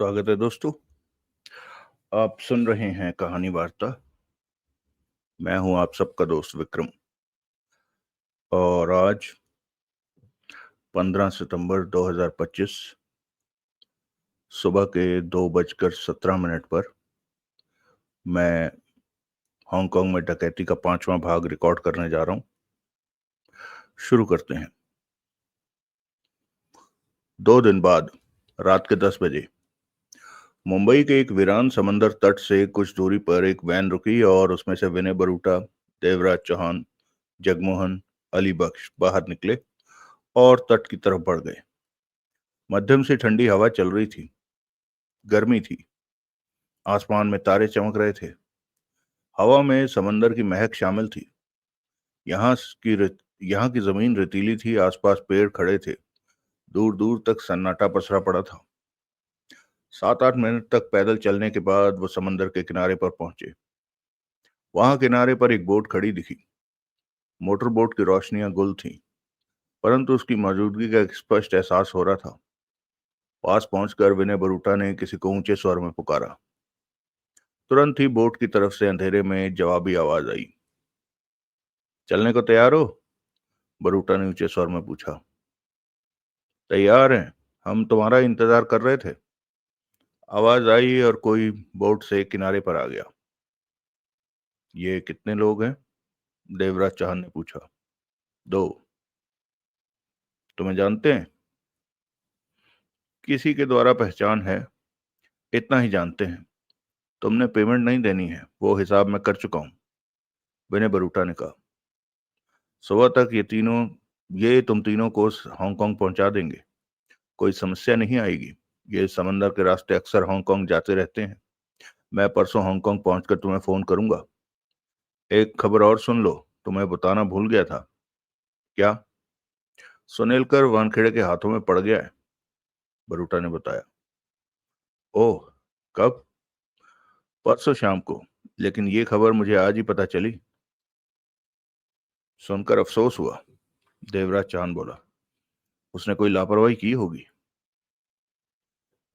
स्वागत है दोस्तों। आप सुन रहे हैं कहानी वार्ता। मैं हूं आप सबका दोस्त विक्रम। और आज 15 सितंबर 2025 सुबह के 2:17 पर मैं हांगकांग में डकैती का 5वां भाग रिकॉर्ड करने जा रहा हूं। शुरू करते हैं। 2 दिन बाद रात के 10 बजे मुंबई के एक वीरान समंदर तट से कुछ दूरी पर एक वैन रुकी और उसमें से विनय बरूटा, देवराज चौहान, जगमोहन, अली बख्श बाहर निकले और तट की तरफ बढ़ गए। मध्यम से ठंडी हवा चल रही थी। गर्मी थी। आसमान में तारे चमक रहे थे। हवा में समंदर की महक शामिल थी। यहाँ यहाँ की जमीन रेतीली थी। आसपास पेड़ खड़े थे। दूर दूर तक सन्नाटा पसरा पड़ा था। 7-8 मिनट तक पैदल चलने के बाद वो समंदर के किनारे पर पहुंचे। वहां किनारे पर एक बोट खड़ी दिखी। मोटर बोट की रोशनियां गुल थीं, परंतु उसकी मौजूदगी का एक स्पष्ट एहसास हो रहा था। पास पहुंचकर विनय बरूटा ने किसी को ऊंचे स्वर में पुकारा। तुरंत ही बोट की तरफ से अंधेरे में जवाबी आवाज आई। चलने को तैयार हो? बरूटा ने ऊंचे स्वर में पूछा। तैयार हैं, हम तुम्हारा इंतजार कर रहे थे। आवाज आई और कोई बोट से किनारे पर आ गया। ये कितने लोग हैं? देवराज चौहान ने पूछा। 2। तुम्हें जानते हैं? किसी के द्वारा पहचान है, इतना ही जानते हैं। तुमने पेमेंट नहीं देनी है, वो हिसाब मैं कर चुका हूं, विनय बरूटा ने कहा। सुबह तक ये तुम तीनों को हांगकांग पहुंचा देंगे। कोई समस्या नहीं आएगी। ये समंदर के रास्ते अक्सर हांगकांग जाते रहते हैं। मैं परसों हांगकांग पहुंचकर तुम्हें फोन करूंगा। एक खबर और सुन लो, तुम्हें बताना भूल गया था। क्या? सुनीलकर वानखेड़े के हाथों में पड़ गया है, बरूटा ने बताया। ओह, कब? परसों शाम को। लेकिन ये खबर मुझे आज ही पता चली। सुनकर अफसोस हुआ, देवराज चांद बोला। उसने कोई लापरवाही की होगी।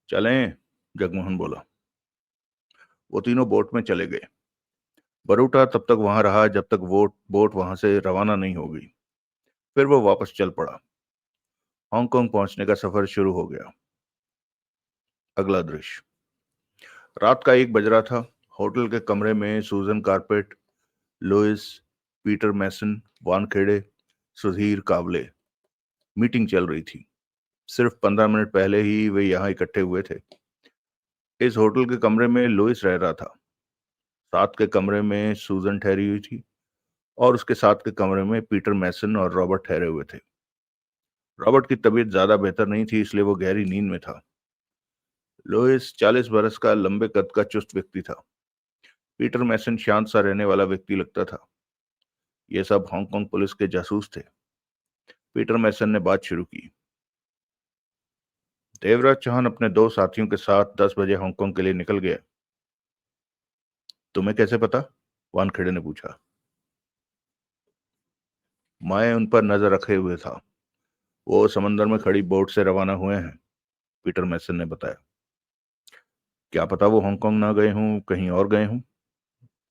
चलें, जगमोहन बोला। वो तीनों बोट में चले गए। बरूटा तब तक वहां रहा जब तक वो बोट वहां से रवाना नहीं हो गई। फिर वो वापस चल पड़ा। हांगकांग पहुंचने का सफर शुरू हो गया। अगला दृश्य। रात का 1 बज रहा था। होटल के कमरे में सूजन कारपेट, लुइस, पीटर मैसन, वानखेड़े, सुधीर कावले मीटिंग चल रही थी। सिर्फ 15 मिनट पहले ही वे यहाँ इकट्ठे हुए थे। इस होटल के कमरे में लुइस रह रहा था। साथ के कमरे में सूजन ठहरी हुई थी और उसके साथ के कमरे में पीटर मैसन और रॉबर्ट ठहरे हुए थे। रॉबर्ट की तबीयत ज्यादा बेहतर नहीं थी, इसलिए वो गहरी नींद में था। लुइस 40 बरस का, लंबे कद का चुस्त व्यक्ति था। पीटर मैसन शांत सा रहने वाला व्यक्ति लगता था। ये सब हांगकांग पुलिस के जासूस थे। पीटर मैसन ने बात शुरू की। देवराज चौहान अपने 2 साथियों के साथ 10 बजे हांगकांग के लिए निकल गया। तुम्हें कैसे पता? वानखेड़े ने पूछा। मैं उन पर नजर रखे हुए था। वो समंदर में खड़ी बोट से रवाना हुए हैं, पीटर मैसन ने बताया। क्या पता वो हांगकांग ना गए हों, कहीं और गए हों,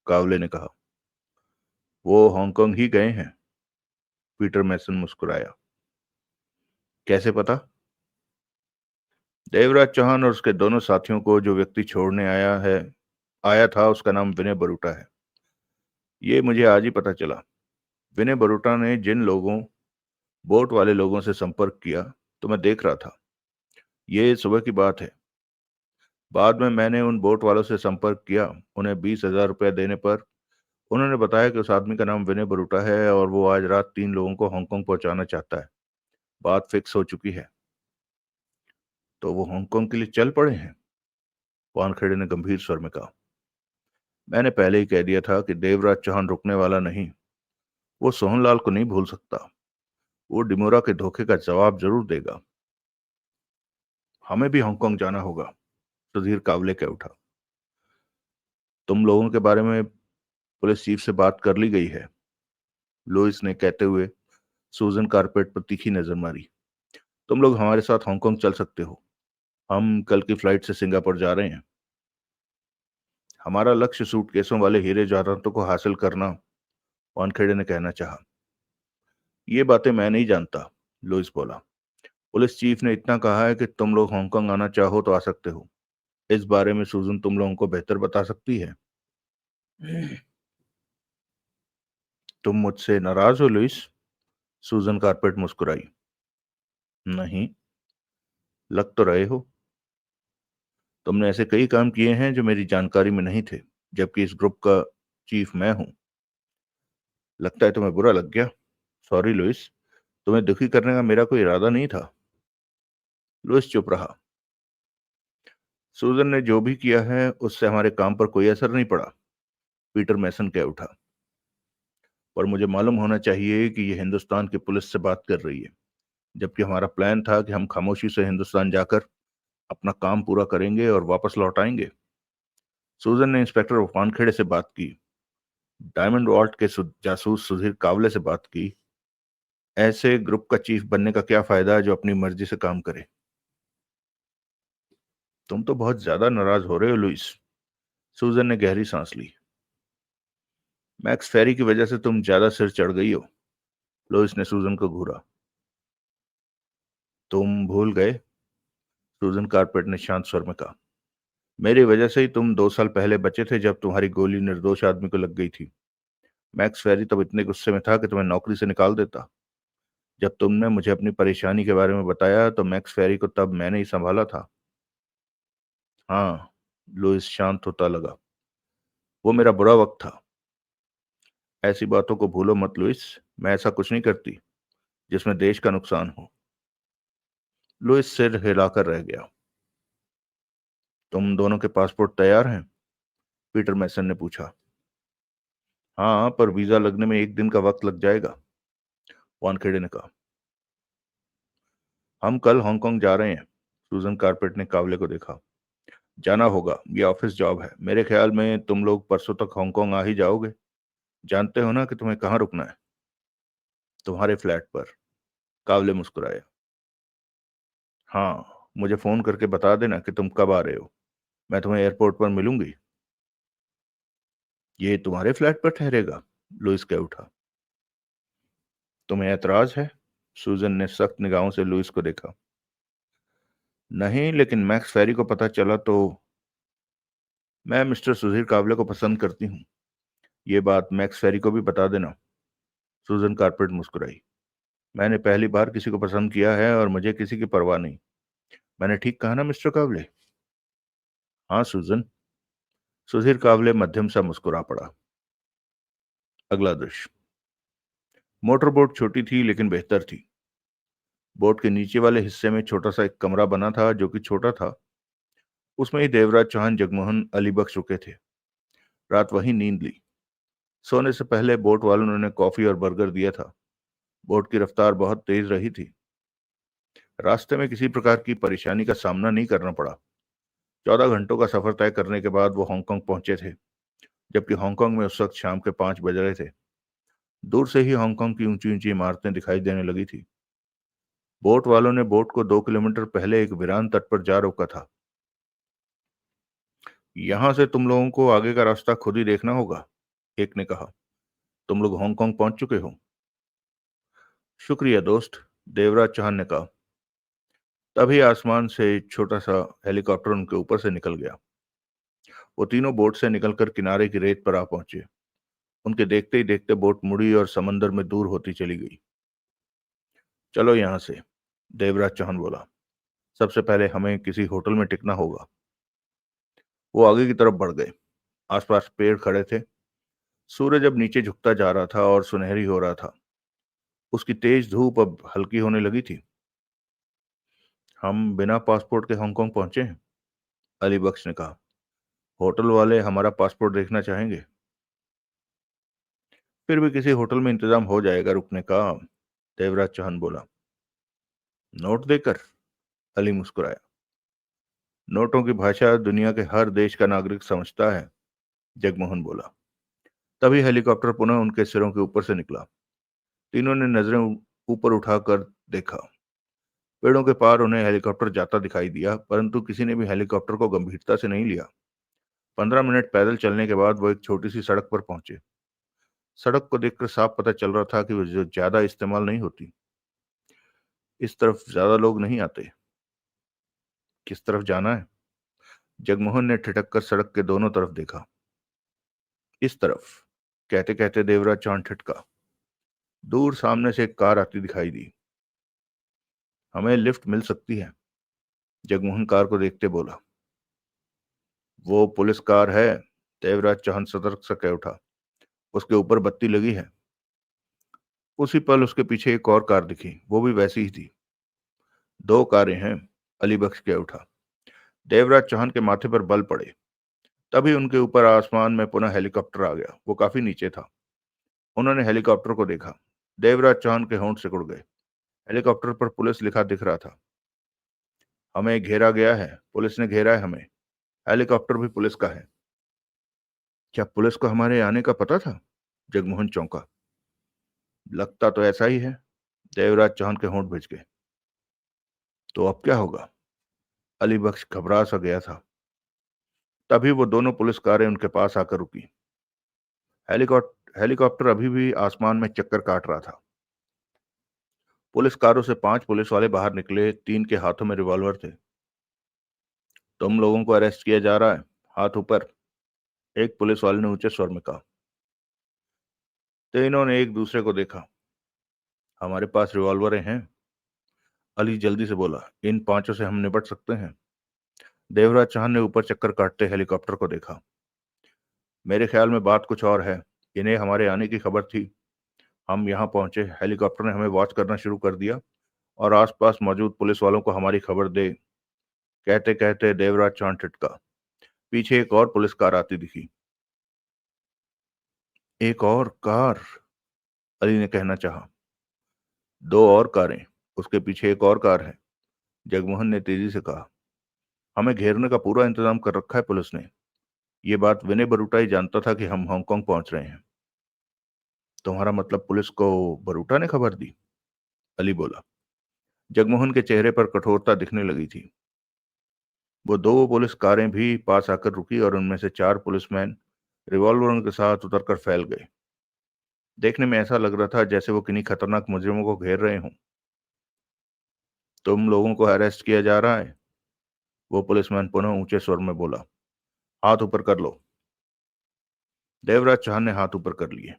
कावले ने कहा। वो हांगकांग ही गए हैं, पीटर मैसन मुस्कुराया। कैसे पता? देवराज चौहान और उसके दोनों साथियों को जो व्यक्ति छोड़ने आया था, उसका नाम विनय बरूटा है। ये मुझे आज ही पता चला। विनय बरूटा ने जिन लोगों बोट वाले लोगों से संपर्क किया, तो मैं देख रहा था। ये सुबह की बात है। बाद में मैंने उन बोट वालों से संपर्क किया। उन्हें 20,000 रुपया देने पर उन्होंने बताया कि उस आदमी का नाम विनय बरूटा है और वो आज रात 3 लोगों को हांगकांग पहुंचाना चाहता है। बात फिक्स हो चुकी है। तो वो हांगकांग के लिए चल पड़े हैं? वानखेड़े ने गंभीर स्वर में कहा। मैंने पहले ही कह दिया था कि देवराज चौहान रुकने वाला नहीं। वो सोहनलाल को नहीं भूल सकता। वो डिमोरा के धोखे का जवाब जरूर देगा। हमें भी हांगकांग जाना होगा, सुधीर कावले कह उठा। तुम लोगों के बारे में पुलिस चीफ से बात कर ली गई है, लुइस ने कहते हुए सूजन कारपेट पर तीखी नजर मारी। तुम लोग हमारे साथ हांगकांग चल सकते हो। हम कल की फ्लाइट से सिंगापुर जा रहे हैं। हमारा लक्ष्य सूटकेसों वाले हीरे जवाहरातों को हासिल करना, वानखेड़े ने कहना चाहा। ये बातें मैं नहीं जानता, लुइस बोला। पुलिस चीफ ने इतना कहा है कि तुम लोग हांगकांग आना चाहो तो आ सकते हो। इस बारे में सूजन तुम लोगों को बेहतर बता सकती है। तुम मुझसे नाराज हो लुइस? सूजन कारपेट मुस्कुराई। नहीं, लग तो रहे हो। तुमने ऐसे कई काम किए हैं जो मेरी जानकारी में नहीं थे, जबकि इस ग्रुप का चीफ मैं हूं। लगता है तुम्हें बुरा लग गया। सॉरी लुइस, तुम्हें दुखी करने का मेरा कोई इरादा नहीं था। लुइस चुप रहा। सूजन ने जो भी किया है उससे हमारे काम पर कोई असर नहीं पड़ा, पीटर मैसन कह उठा। पर मुझे मालूम होना चाहिए कि ये हिंदुस्तान की पुलिस से बात कर रही है, जबकि हमारा प्लान था कि हम खामोशी से हिंदुस्तान जाकर अपना काम पूरा करेंगे और वापस लौट आएंगे। सूजन ने इंस्पेक्टर वानखेड़े से बात की, डायमंड वॉल्ट के जासूस सुधीर कावले से बात की। ऐसे ग्रुप का चीफ बनने का क्या फायदा जो अपनी मर्जी से काम करे। तुम तो बहुत ज्यादा नाराज हो रहे हो लुइस। सूजन ने गहरी सांस ली। मैक्स फेरी की वजह से तुम ज्यादा सिर चढ़ गई हो, लुइस ने सूजन को घूरा। तुम भूल गए, सूजन कारपेट ने शांत स्वर में कहा। मेरी वजह से ही तुम 2 साल पहले बचे थे जब तुम्हारी गोली निर्दोष आदमी को लग गई थी। मैक्स फेरी तब इतने गुस्से में था कि तुम्हें नौकरी से निकाल देता। जब तुमने मुझे अपनी परेशानी के बारे में बताया तो मैक्स फेरी को तब मैंने ही संभाला था। हाँ, लुइस शांत होता लगा। वो मेरा बुरा वक्त था। ऐसी बातों को भूलो मत लुइस। मैं ऐसा कुछ नहीं करती जिसमें देश का नुकसान हो। लुइस सिर हिलाकर रह गया। तुम दोनों के पासपोर्ट तैयार हैं? पीटर मैसन ने पूछा। हाँ, पर वीजा लगने में 1 दिन का वक्त लग जाएगा, वानखेड़े ने कहा। हम कल हांगकांग जा रहे हैं। सूजन कारपेट ने कावले को देखा। जाना होगा, ये ऑफिस जॉब है। मेरे ख्याल में तुम लोग परसों तक हांगकांग आ ही जाओगे। जानते हो ना कि तुम्हें कहाँ रुकना है? तुम्हारे फ्लैट पर, कावले मुस्कुराया। हाँ, मुझे फोन करके बता देना कि तुम कब आ रहे हो। मैं तुम्हें एयरपोर्ट पर मिलूंगी। ये तुम्हारे फ्लैट पर ठहरेगा? लुइस कह उठा। तुम्हें ऐतराज है? सूजन ने सख्त निगाहों से लुइस को देखा। नहीं, लेकिन मैक्स फेरी को पता चला तो। मैं मिस्टर सुधीर कावले को पसंद करती हूँ। ये बात मैक्स फेरी को भी बता देना। सूजन कारपेट मुस्कुराई। मैंने पहली बार किसी को पसंद किया है और मुझे किसी की परवाह नहीं। मैंने ठीक कहा ना मिस्टर कावले? हाँ सूजन। सुधीर कावले मध्यम सा मुस्कुरा पड़ा। अगला दृश्य। मोटर बोट छोटी थी लेकिन बेहतर थी। बोट के नीचे वाले हिस्से में छोटा सा एक कमरा बना था जो कि छोटा था। उसमें ही देवराज चौहान, जगमोहन, अली बख्श रुके थे। रात वहीं नींद ली। सोने से पहले बोट वालों ने उन्हें कॉफी और बर्गर दिया था। बोट की रफ्तार बहुत तेज रही थी। रास्ते में किसी प्रकार की परेशानी का सामना नहीं करना पड़ा। 14 घंटों का सफर तय करने के बाद वो हांगकांग पहुंचे थे, जबकि हांगकांग में उस वक्त शाम के 5 बज रहे थे। दूर से ही हांगकांग की ऊंची ऊंची इमारतें दिखाई देने लगी थी। बोट वालों ने बोट को 2 किलोमीटर पहले एक वीरान तट पर जा रोका था। यहां से तुम लोगों को आगे का रास्ता खुद ही देखना होगा, एक ने कहा। तुम लोग हांगकांग पहुंच चुके हो। शुक्रिया दोस्त, देवराज चौहान ने कहा। तभी आसमान से एक छोटा सा हेलीकॉप्टर उनके ऊपर से निकल गया। वो तीनों बोट से निकलकर किनारे की रेत पर आ पहुंचे। उनके देखते ही देखते बोट मुड़ी और समंदर में दूर होती चली गई। चलो यहां से, देवराज चौहान बोला। सबसे पहले हमें किसी होटल में टिकना होगा। वो आगे की तरफ बढ़ गए। आसपास पेड़ खड़े थे। सूरज अब नीचे झुकता जा रहा था और सुनहरी हो रहा था। उसकी तेज धूप अब हल्की होने लगी थी। हम बिना पासपोर्ट के हांगकांग पहुंचे हैं, अली बख्श ने कहा। होटल वाले हमारा पासपोर्ट देखना चाहेंगे। फिर भी किसी होटल में इंतजाम हो जाएगा रुकने का, देवराज चौहान बोला। नोट देकर, अली मुस्कुराया। नोटों की भाषा दुनिया के हर देश का नागरिक समझता है, जगमोहन बोला। तभी हेलीकॉप्टर पुनः उनके सिरों के ऊपर से निकला। तीनों ने नजरें ऊपर उठाकर देखा। पेड़ों के पार उन्हें हेलीकॉप्टर जाता दिखाई दिया, परंतु किसी ने भी हेलीकॉप्टर को गंभीरता से नहीं लिया। 15 मिनट पैदल चलने के बाद वो एक छोटी सी सड़क पर पहुंचे। सड़क को देखकर साफ पता चल रहा था कि वो जो ज्यादा इस्तेमाल नहीं होती। इस तरफ ज्यादा लोग नहीं आते। किस तरफ जाना है? जगमोहन ने ठिठक कर सड़क के दोनों तरफ देखा। इस तरफ, कहते कहते देवराज चांद ठिठका। दूर सामने से एक कार आती दिखाई दी। हमें लिफ्ट मिल सकती है, जगमोहन कार को देखते बोला। वो पुलिस कार है, देवराज चांद सतर्क सा कह उठा। उसके ऊपर बत्ती लगी है। उसी पल उसके पीछे एक और कार दिखी, वो भी वैसी ही थी। दो कारें हैं, अली बख्श कह उठा। देवराज चौहान के माथे पर बल पड़े। तभी उनके ऊपर आसमान में पुनः हेलीकॉप्टर आ गया। वो काफी नीचे था। उन्होंने हेलीकॉप्टर को देखा। देवराज चौहान के होंठ सिकुड़ गए। हेलीकॉप्टर पर पुलिस लिखा दिख रहा था। हमें घेरा गया है, पुलिस ने घेरा है हमें। हेलीकॉप्टर भी पुलिस का है। क्या पुलिस को हमारे आने का पता था? जगमोहन चौंका। लगता तो ऐसा ही है। देवराज चौहान के होंठ भिज गए। तो अब क्या होगा? अली बख्श घबरा सा गया था। तभी वो दोनों पुलिस कारें उनके पास आकर रुकी। हेलीकॉप्टर अभी भी आसमान में चक्कर काट रहा था। पुलिस कारों से 5 पुलिस वाले बाहर निकले। 3 के हाथों में रिवॉल्वर थे। तुम लोगों को अरेस्ट किया जा रहा है, हाथ ऊपर, एक पुलिस वाले ने ऊंचे स्वर में कहा। तीनों ने एक दूसरे को देखा। हमारे पास रिवॉल्वरें हैं, अली जल्दी से बोला। इन 5 से हम निपट सकते हैं। देवराज चौहान ने ऊपर चक्कर काटते हेलीकॉप्टर को देखा। मेरे ख्याल में बात कुछ और है। इन्हें हमारे आने की खबर थी। हम यहाँ पहुंचे, हेलीकॉप्टर ने हमें वॉच करना शुरू कर दिया और आसपास मौजूद पुलिस वालों को हमारी खबर दे। कहते कहते देवराज चौहान ठिठका। पीछे एक और पुलिस कार आती दिखी। एक और कार, अली ने कहना चाहा। 2 और कारें, उसके पीछे एक और कार है, जगमोहन ने तेजी से कहा। हमें घेरने का पूरा इंतजाम कर रखा है पुलिस ने। ये बात विनय बरूटा ही जानता था कि हम हांगकांग पहुंच रहे हैं। तुम्हारा मतलब पुलिस को बरूटा ने खबर दी? अली बोला। जगमोहन के चेहरे पर कठोरता दिखने लगी थी। वो 2 पुलिस कारें भी पास आकर रुकी और उनमें से 4 पुलिसमैन रिवॉल्वरों के साथ उतरकर फैल गए। देखने में ऐसा लग रहा था जैसे वो किन्हीं खतरनाक मुजरिमों को घेर रहे हों। तुम लोगों को अरेस्ट किया जा रहा है, वो पुलिसमैन पुनः ऊंचे स्वर में बोला। हाथ ऊपर कर लो। देवराज चौहान ने हाथ ऊपर कर लिए।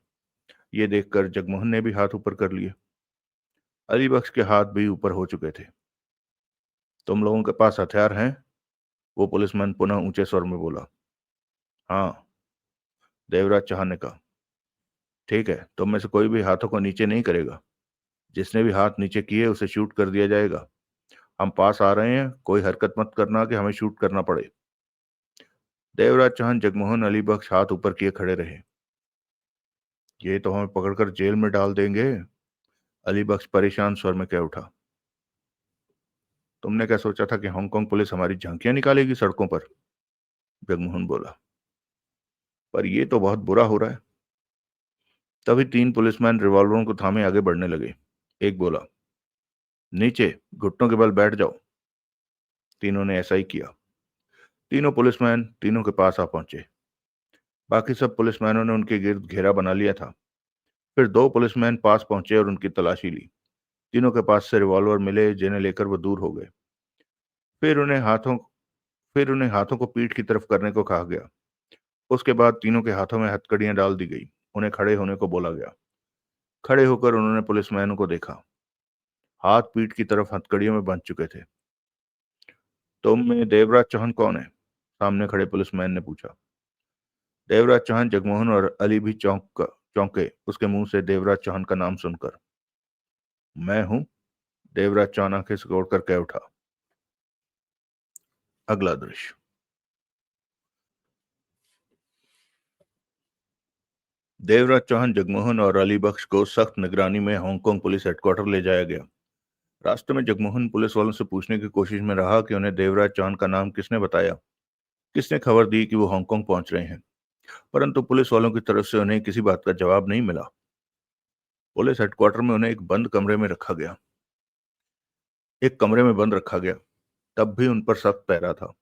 ये देखकर जगमोहन ने भी हाथ ऊपर कर लिए। अली बख्श के हाथ भी ऊपर हो चुके थे। तुम लोगों के पास हथियार हैं, वो पुलिसमैन पुनः ऊंचे स्वर में बोला। हाँ, देवराज चौहान ने कहा। ठीक है, तुम में से कोई भी हाथों को नीचे नहीं करेगा। जिसने भी हाथ नीचे किए उसे शूट कर दिया जाएगा। हम पास आ रहे हैं, कोई हरकत मत करना कि हमें शूट करना पड़े। देवराज चौहान, जगमोहन, अली बख्श हाथ ऊपर किए खड़े रहे। ये तो हमें पकड़कर जेल में डाल देंगे, अली बख्श परेशान स्वर में कह उठा। तुमने क्या सोचा था कि हांगकांग पुलिस हमारी झांकियां निकालेगी सड़कों पर? जगमोहन बोला। पर ये तो बहुत बुरा हो रहा है। तभी 3 पुलिसमैन रिवॉल्वरों को थामे आगे बढ़ने लगे। एक बोला, नीचे, घुटनों के बल बैठ जाओ। तीनों ने ऐसा ही किया। तीनों पुलिसमैन तीनों के पास आ पहुंचे। बाकी सब पुलिसमैनों ने उनके गिर्द घेरा बना लिया था। फिर 2 पुलिसमैन पास पहुंचे और उनकी तलाशी ली। तीनों के पास से रिवॉल्वर मिले, जिन्हें लेकर वो दूर हो गए। फिर उन्हें हाथों फिर उन्हें हाथों को पीठ की तरफ करने को कहा गया। उसके बाद तीनों के हाथों में हथकड़ियां डाल दी गई। उन्हें खड़े होने को बोला गया। खड़े होकर उन्होंने पुलिसमैनों को देखा। हाथ पीठ की तरफ हथकड़ियों में बंध चुके थे। तुम में देवराज चौहान कौन है? सामने खड़े पुलिसमैन ने पूछा। देवराज चौहान, जगमोहन और अली भी चौंके उसके मुंह से देवराज चौहान का नाम सुनकर। मैं हूं, देवराज चौहान आंखें सिकोड़कर कह उठा। अगला दृश्य। देवराज चौहान, जगमोहन और अली बख्श को सख्त निगरानी में हांगकांग पुलिस हेडक्वार्टर ले जाया गया। रास्ते में जगमोहन पुलिस वालों से पूछने की कोशिश में रहा कि उन्हें देवराज चौहान का नाम किसने बताया, किसने खबर दी कि वो हांगकांग पहुंच रहे हैं। परंतु पुलिस वालों की तरफ से उन्हें किसी बात का जवाब नहीं मिला। पुलिस हेडक्वार्टर में उन्हें एक बंद कमरे में रखा गया। एक कमरे में बंद रखा गया। तब भी उन पर सख्त पहरा था।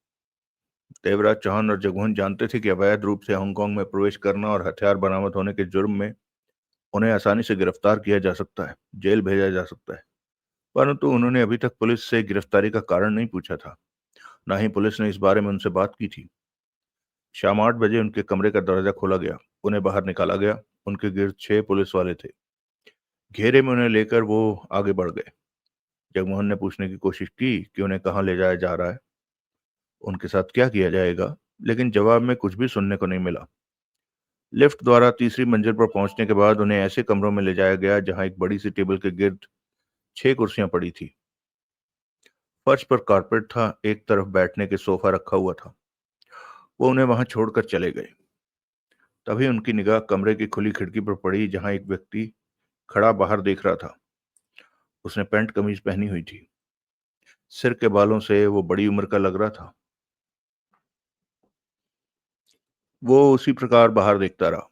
देवराज चौहान और जगमोहन जानते थे कि अवैध रूप से हांगकांग में प्रवेश करना और हथियार बरामद होने के जुर्म में उन्हें आसानी से गिरफ्तार किया जा सकता है, जेल भेजा जा सकता है। परंतु उन्होंने अभी तक पुलिस से गिरफ्तारी का कारण नहीं पूछा था। ना ही पुलिस ने इस बारे में उनसे बात की थी। शाम 8 बजे उनके कमरे का दरवाजा खोला गया। उन्हें बाहर निकाला गया। उनके गिर्द 6 पुलिस वाले थे। घेरे में उन्हें लेकर वो आगे बढ़ गए। जगमोहन ने पूछने की कोशिश की कि उन्हें कहाँ ले जाया जा रहा है, उनके साथ क्या किया जाएगा, लेकिन जवाब में कुछ भी सुनने को नहीं मिला। लिफ्ट द्वारा तीसरी मंजिल पर पहुंचने के बाद उन्हें ऐसे कमरों में ले जाया गया जहां एक बड़ी सी टेबल के गिर्द 6 कुर्सियां पड़ी थी। फर्श पर कारपेट था। एक तरफ बैठने के सोफा रखा हुआ था। वो उन्हें वहां छोड़कर चले गए। तभी उनकी निगाह कमरे की खुली खिड़की पर पड़ी जहां एक व्यक्ति खड़ा बाहर देख रहा था। उसने पैंट कमीज पहनी हुई थी। सिर के बालों से वो बड़ी उम्र का लग रहा था। वो उसी प्रकार बाहर देखता रहा।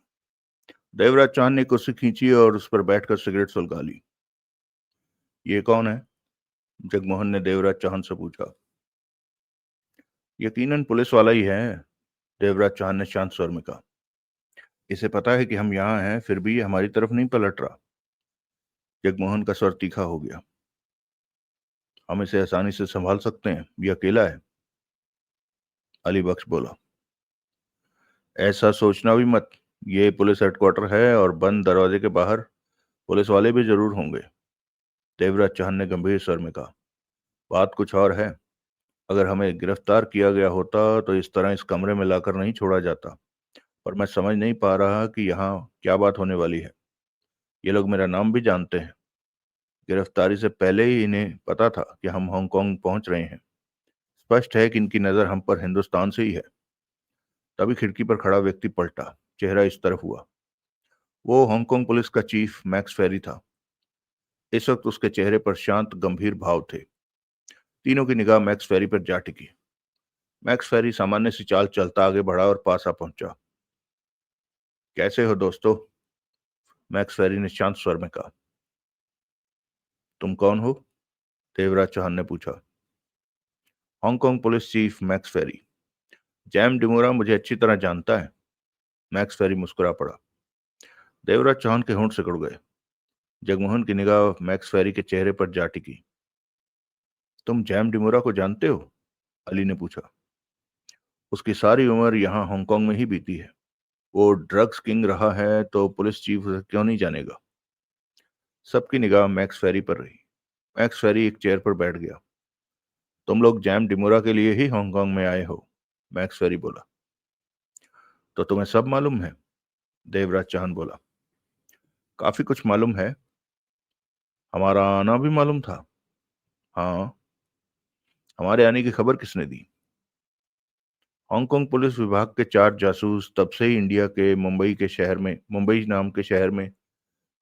देवराज चांद ने कुर्सी खींची और उस पर बैठकर सिगरेट सुलगा ली। ये कौन है? जगमोहन ने देवराज चांद से पूछा। यकीनन पुलिस वाला ही है, देवराज चांद ने शांत स्वर में कहा। इसे पता है कि हम यहाँ हैं, फिर भी ये हमारी तरफ नहीं पलट रहा। जगमोहन का स्वर तीखा हो गया। हम इसे आसानी से संभाल सकते हैं, ये अकेला है। अली बख्श बोला। ऐसा सोचना भी मत। ये पुलिस हेडक्वार्टर है और बंद दरवाजे के बाहर पुलिस वाले भी जरूर होंगे। देवराज चांद ने गंभीर स्वर में कहा। बात कुछ और है। अगर हमें गिरफ्तार किया गया होता तो इस तरह इस कमरे में लाकर नहीं छोड़ा जाता। और मैं समझ नहीं पा रहा कि यहाँ क्या बात होने वाली है। ये लोग मेरा नाम भी जानते हैं। गिरफ्तारी से पहले ही इन्हें पता था कि हम हांगकांग पहुंच रहे हैं। स्पष्ट है कि इनकी नजर हम पर हिंदुस्तान से ही है। तभी खिड़की पर खड़ा व्यक्ति पलटा। चेहरा इस तरफ हुआ। वो हांगकांग पुलिस का चीफ मैक्स फेरी था। इस वक्त उसके चेहरे पर शांत गंभीर भाव थे। तीनों की निगाह मैक्स फेरी पर जा टिकी। मैक्स फेरी सामान्य सी चाल चलता आगे बढ़ा और पास आ पहुंचा। कैसे हो दोस्तों? मैक्स फेरी ने शांत स्वर में कहा। तुम कौन हो? देवराज चौहान ने पूछा। हांगकांग पुलिस चीफ मैक्स फेरी। जैम डिमोरा मुझे अच्छी तरह जानता है। मैक्स फेरी मुस्कुरा पड़ा। देवराज चौहान के होंठ सिकुड़ गए। जगमोहन की निगाह मैक्स फेरी के चेहरे पर जा टिकी। तुम जैम डिमोरा को जानते हो? अली ने पूछा। उसकी सारी उम्र यहाँ हांगकांग में ही बीती है। वो ड्रग्स किंग रहा है तो पुलिस चीफ उसे क्यों नहीं जानेगा? सबकी निगाह मैक्स फेरी पर रही। मैक्स फेरी एक चेयर पर बैठ गया। तुम लोग जैम डिमोरा के लिए ही हांगकांग में आए हो? मैक्स फेरी बोला। तो तुम्हें सब मालूम है? देवराज चाहन बोला। काफी कुछ मालूम है। हमारा आना भी मालूम था? हाँ। हमारे आने की खबर किसने दी? हांगकांग पुलिस विभाग के 4 जासूस तब से ही इंडिया के मुंबई नाम के शहर में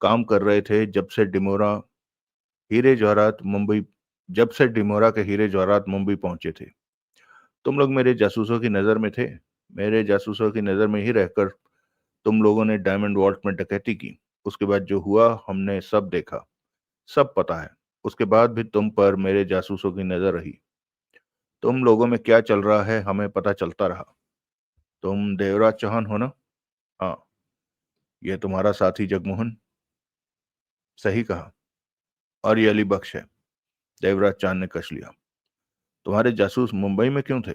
काम कर रहे थे हीरे जवाहरात मुंबई जब से डिमोरा के हीरे जवाहरात मुंबई पहुंचे थे। तुम लोग मेरे जासूसों की नजर में थे। मेरे जासूसों की नजर में ही रहकर तुम लोगों ने डायमंड वॉल्ट में डकैती की। उसके बाद जो हुआ हमने सब देखा। सब पता है। उसके बाद भी तुम पर मेरे जासूसों की नजर रही। तुम लोगों में क्या चल रहा है हमें पता चलता रहा। तुम देवराज चौहान हो ना? हाँ। यह तुम्हारा साथी जगमोहन? सही कहा। और ये अली बख्श है। देवराज चांद ने कश लिया। तुम्हारे जासूस मुंबई में क्यों थे?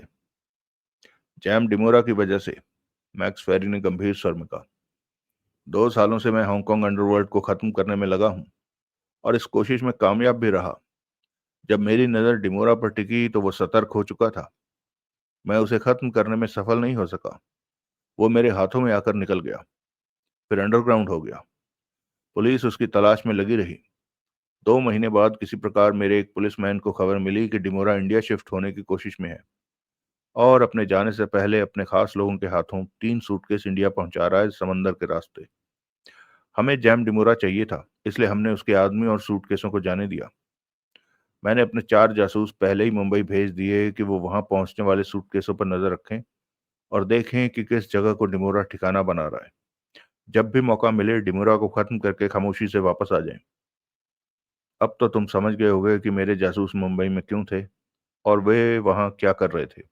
जैम डिमोरा की वजह से। मैक्स फेरी ने गंभीर स्वर में कहा। 2 सालों से मैं हांगकांग अंडरवर्ल्ड को खत्म करने में लगा हूं और इस कोशिश में कामयाब भी रहा। जब मेरी नजर डिमोरा पर टिकी तो वो सतर्क हो चुका था। मैं उसे खत्म करने में सफल नहीं हो सका। वो मेरे हाथों में आकर निकल गया। फिर अंडरग्राउंड हो गया। पुलिस उसकी तलाश में लगी रही। 2 महीने बाद किसी प्रकार मेरे एक पुलिसमैन को खबर मिली कि डिमोरा इंडिया शिफ्ट होने की कोशिश में है और अपने जाने से पहले अपने खास लोगों के हाथों 3 सूटकेस इंडिया पहुंचा रहा है समंदर के रास्ते। हमें जैम डिमोरा चाहिए था, इसलिए हमने उसके आदमी और सूटकेसों को जाने दिया। मैंने अपने 4 जासूस पहले ही मुंबई भेज दिए कि वो वहां पहुंचने वाले सूटकेसों पर नजर रखें और देखें कि किस जगह को डिमोरा ठिकाना बना रहा है। जब भी मौका मिले डिमोरा को खत्म करके खामोशी से वापस आ जाएं। अब तो तुम समझ गए होगे कि मेरे जासूस मुंबई में क्यों थे और वे वहां क्या कर रहे थे।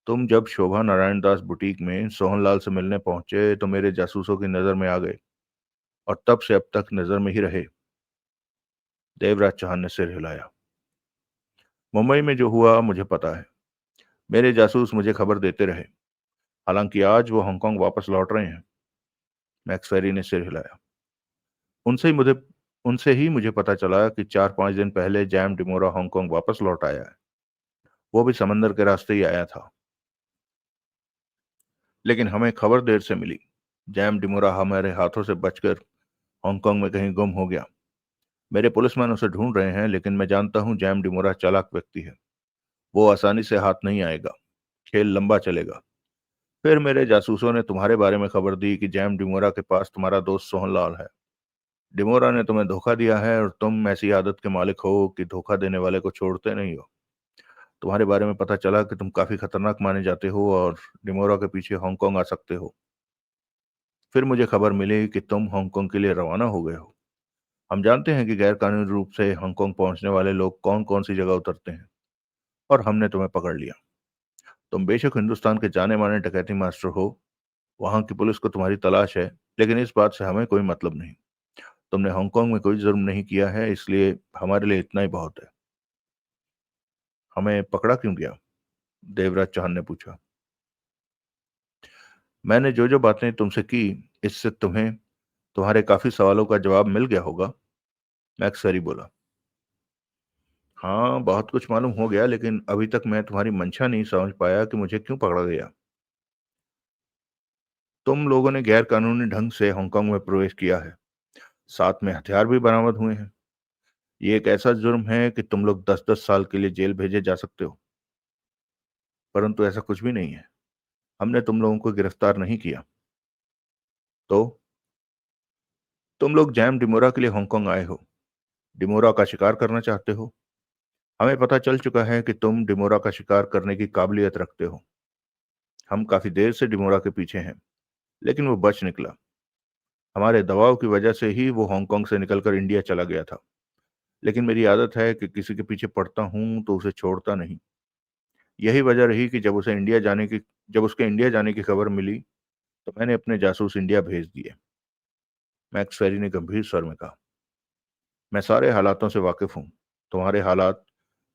तुम जब शोभा नारायण दास बुटीक में सोहनलाल से मिलने पहुंचे तो मेरे जासूसों की नजर में आ गए और तब से अब तक नजर में ही रहे। देवराज चौहान ने सिर हिलाया। मुंबई में जो हुआ मुझे पता है। मेरे जासूस मुझे खबर देते रहे। हालांकि आज वो हांगकांग वापस लौट रहे हैं। मैक्सवेरी ने सिर हिलाया। उनसे ही मुझे उनसे ही मुझे पता चला कि 4-5 दिन पहले जैम डिमोरा हांगकांग वापस लौट आया है। वो भी समंदर के रास्ते ही आया था। लेकिन हमें खबर देर से मिली। जैम डिमोरा हमारे हाथों से बचकर हांगकांग में कहीं गुम हो गया। मेरे पुलिसमैन उसे ढूंढ रहे हैं, लेकिन मैं जानता हूं जैम डिमोरा चालाक व्यक्ति है। वो आसानी से हाथ नहीं आएगा। खेल लंबा चलेगा। फिर मेरे जासूसों ने तुम्हारे बारे में खबर दी कि जैम डिमोरा के पास तुम्हारा दोस्त सोहनलाल है। डिमोरा ने तुम्हें धोखा दिया है और तुम ऐसी आदत के मालिक हो कि धोखा देने वाले को छोड़ते नहीं हो। तुम्हारे बारे में पता चला कि तुम काफी खतरनाक माने जाते हो और डिमोरा के पीछे हांगकांग आ सकते हो। फिर मुझे खबर मिली कि तुम हांगकांग के लिए रवाना हो गए हो। हम जानते हैं कि गैर कानूनी रूप से हांगकांग पहुंचने वाले लोग कौन कौन सी जगह उतरते हैं और हमने तुम्हें पकड़ लिया। तुम बेशक हिंदुस्तान के जाने माने डकैती मास्टर हो। वहां की पुलिस को तुम्हारी तलाश है, लेकिन इस बात से हमें कोई मतलब नहीं। तुमने हांगकांग में कोई जुर्म नहीं किया है, इसलिए हमारे लिए इतना ही बहुत है। हमें पकड़ा क्यों गया? देवराज चौहान ने पूछा। मैंने जो जो बातें तुमसे की, इससे तुम्हें तुम्हारे काफी सवालों का जवाब मिल गया होगा। मैक्सवेरी बोला। हाँ, बहुत कुछ मालूम हो गया, लेकिन अभी तक मैं तुम्हारी मंशा नहीं समझ पाया कि मुझे क्यों पकड़ा गया। तुम लोगों ने गैर कानूनी ढंग से हांगकांग में प्रवेश किया है। साथ में हथियार भी बरामद हुए हैं। ये एक ऐसा जुर्म है कि तुम लोग 10-10 साल के लिए जेल भेजे जा सकते हो। परंतु ऐसा कुछ भी नहीं है। हमने तुम लोगों को गिरफ्तार नहीं किया। तो तुम लोग जैम डिमोरा के लिए हांगकांग आए हो। डिमोरा का शिकार करना चाहते हो। हमें पता चल चुका है कि तुम डिमोरा का शिकार करने की काबिलियत रखते हो। हम काफी देर से डिमोरा के पीछे हैं, लेकिन वो बच निकला। हमारे दबाव की वजह से ही वो हांगकांग से निकलकर इंडिया चला गया था। लेकिन मेरी आदत है कि किसी के पीछे पड़ता हूं तो उसे छोड़ता नहीं। यही वजह रही कि जब उसके इंडिया जाने की खबर मिली तो मैंने अपने जासूस इंडिया भेज दिए। मैक्सवेरी ने गंभीर स्वर में कहा। मैं सारे हालातों से वाकिफ हूँ। तुम्हारे हालात,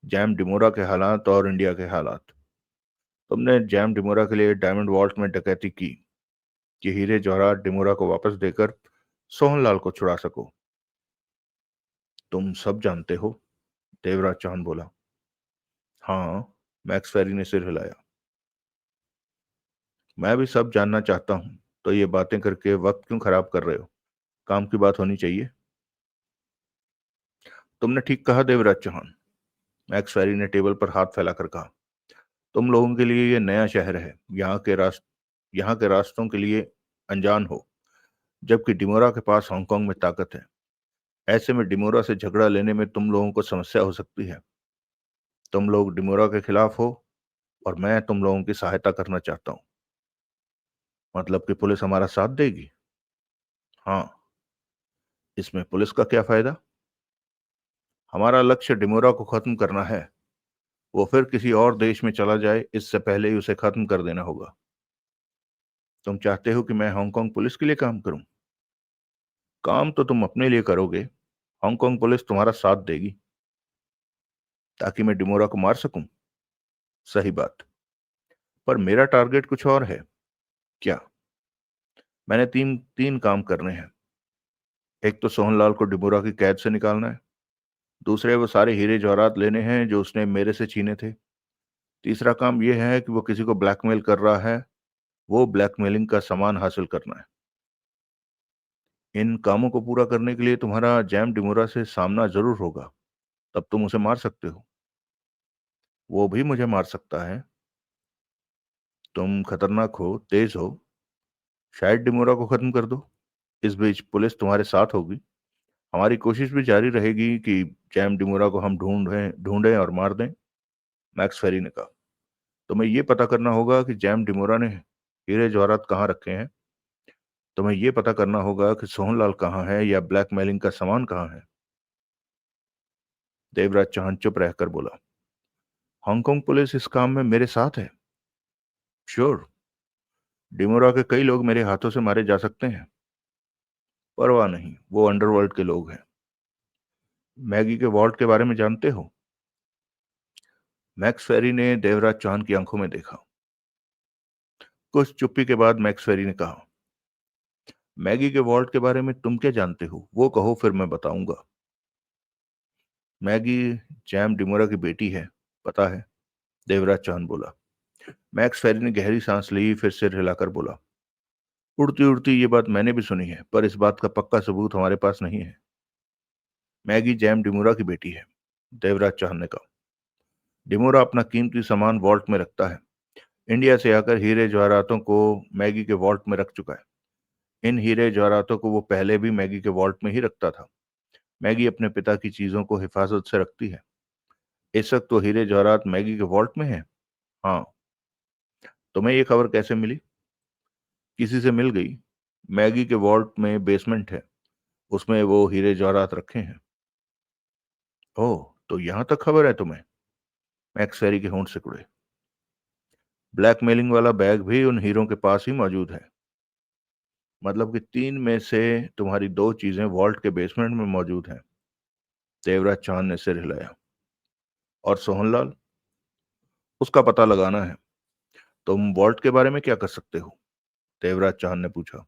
जैम डिमोरा के हालात और इंडिया के हालात। तुमने जैम डिमोरा के लिए डायमंड वॉल्ट में डकैती की कि हीरे जवाहरात डिमोरा को वापस देकर सोहनलाल को छुड़ा सको। तुम सब जानते हो। देवराज चौहान बोला। हाँ। मैक्सवेरी ने सिर हिलाया। मैं भी सब जानना चाहता हूँ। तो ये बातें करके वक्त क्यों खराब कर रहे हो? काम की बात होनी चाहिए। तुमने ठीक कहा देवराज चौहान। मैक्सवेरी ने टेबल पर हाथ फैलाकर कहा। तुम लोगों के लिए ये नया शहर है। यहाँ के रास्तों के लिए अनजान हो। जबकि डिमोरा के पास हांगकांग में ताकत है। ऐसे में डिमोरा से झगड़ा लेने में तुम लोगों को समस्या हो सकती है। तुम लोग डिमोरा के खिलाफ हो और मैं तुम लोगों की सहायता करना चाहता हूँ। मतलब कि पुलिस हमारा साथ देगी? हाँ। इसमें पुलिस का क्या फायदा? हमारा लक्ष्य डिमोरा को खत्म करना है। वो फिर किसी और देश में चला जाए, इससे पहले ही उसे खत्म कर देना होगा। तुम चाहते हो कि मैं हांगकांग पुलिस के लिए काम करूं? काम तो तुम अपने लिए करोगे। हांगकांग पुलिस तुम्हारा साथ देगी ताकि मैं डिमोरा को मार सकूं। सही बात। पर मेरा टारगेट कुछ और है। क्या? मैंने तीन तीन काम करने हैं। एक तो सोहनलाल को डिमोरा की कैद से निकालना है। दूसरे, वो सारे हीरे जवाहरात लेने हैं जो उसने मेरे से छीने थे। तीसरा काम यह है कि वो किसी को ब्लैकमेल कर रहा है। वो ब्लैकमेलिंग का सामान हासिल करना है। इन कामों को पूरा करने के लिए तुम्हारा जैम डिमोरा से सामना जरूर होगा। तब तुम उसे मार सकते हो। वो भी मुझे मार सकता है। तुम खतरनाक हो, तेज हो। शायद डिमोरा को खत्म कर दो। इस बीच पुलिस तुम्हारे साथ होगी। हमारी कोशिश भी जारी रहेगी कि जैम डिमोरा को हम ढूंढें ढूंढें और मार दें। मैक्स फेरी ने कहा। तुम्हें यह पता करना होगा कि जैम डिमोरा ने हीरे जवाहरात कहाँ रखे हैं। तुम्हें यह पता करना होगा कि सोहनलाल कहाँ है या ब्लैकमेलिंग का सामान कहाँ है। देवराज चौहान चुप रहकर बोला, हांगकांग पुलिस इस काम में मेरे साथ है। श्योर, डिमोरा के कई लोग मेरे हाथों से मारे जा सकते हैं। परवाह नहीं, वो अंडरवर्ल्ड के लोग हैं। मैगी के वॉल्ट के बारे में जानते हो? मैक्स फेरी ने देवराज चौहान की आंखों में देखा। कुछ चुप्पी के बाद मैक्स फेरी ने कहा, मैगी के वॉल्ट के बारे में तुम क्या जानते हो, वो कहो, फिर मैं बताऊंगा। मैगी जैम डिमोरा की बेटी है, पता है, देवराज चौहान बोला। मैक्स फेरी ने गहरी सांस ली, फिर सिर हिलाकर बोला, उड़ती उड़ती ये बात मैंने भी सुनी है, पर इस बात का पक्का सबूत हमारे पास नहीं है। मैगी जैम डिमोरा की बेटी है, देवराज चौहान ने कहा। डिमोरा अपना कीमती सामान वॉल्ट में रखता है। इंडिया से आकर हीरे जवाहरातों को मैगी के वॉल्ट में रख चुका है। इन हीरे जवाहरातों को वो पहले भी मैगी के वॉल्ट में ही रखता था। मैगी अपने पिता की चीजों को हिफाजत से रखती है। इस वक्त तो हीरे जवाहरात मैगी के वॉल्ट में है। हाँ। तुम्हें ये खबर कैसे मिली? किसी से मिल गई। मैगी के वॉल्ट में बेसमेंट है, उसमें वो हीरे जवाहरात रखे हैं। ओह, तो यहां तक खबर है तुम्हें? मैक्स फेरी के होंठ सिकुड़े। ब्लैकमेलिंग वाला बैग भी उन हीरों के पास ही मौजूद है। मतलब कि 3 में से तुम्हारी 2 चीजें वॉल्ट के बेसमेंट में मौजूद हैं। देवराज चौहान ने सिर हिलाया। और सोहनलाल? उसका पता लगाना है। तुम वॉल्ट के बारे में क्या कर सकते हो? देवराज चौहान ने पूछा।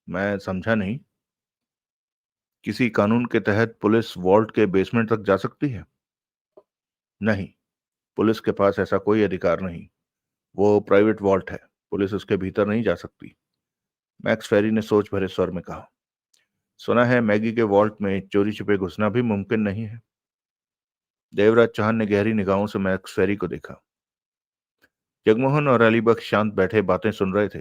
मैं समझा नहीं। किसी कानून के तहत पुलिस वॉल्ट के बेसमेंट तक जा सकती है? नहीं, पुलिस के पास ऐसा कोई अधिकार नहीं। वो प्राइवेट वॉल्ट है, पुलिस उसके भीतर नहीं जा सकती। मैक्स फेरी ने सोच भरे स्वर में कहा, सुना है मैगी के वॉल्ट में चोरी छिपे घुसना भी मुमकिन नहीं है। देवराज चौहान ने गहरी निगाहों से मैक्स फेरी को देखा। जगमोहन और अलीबख्श शांत बैठे बातें सुन रहे थे।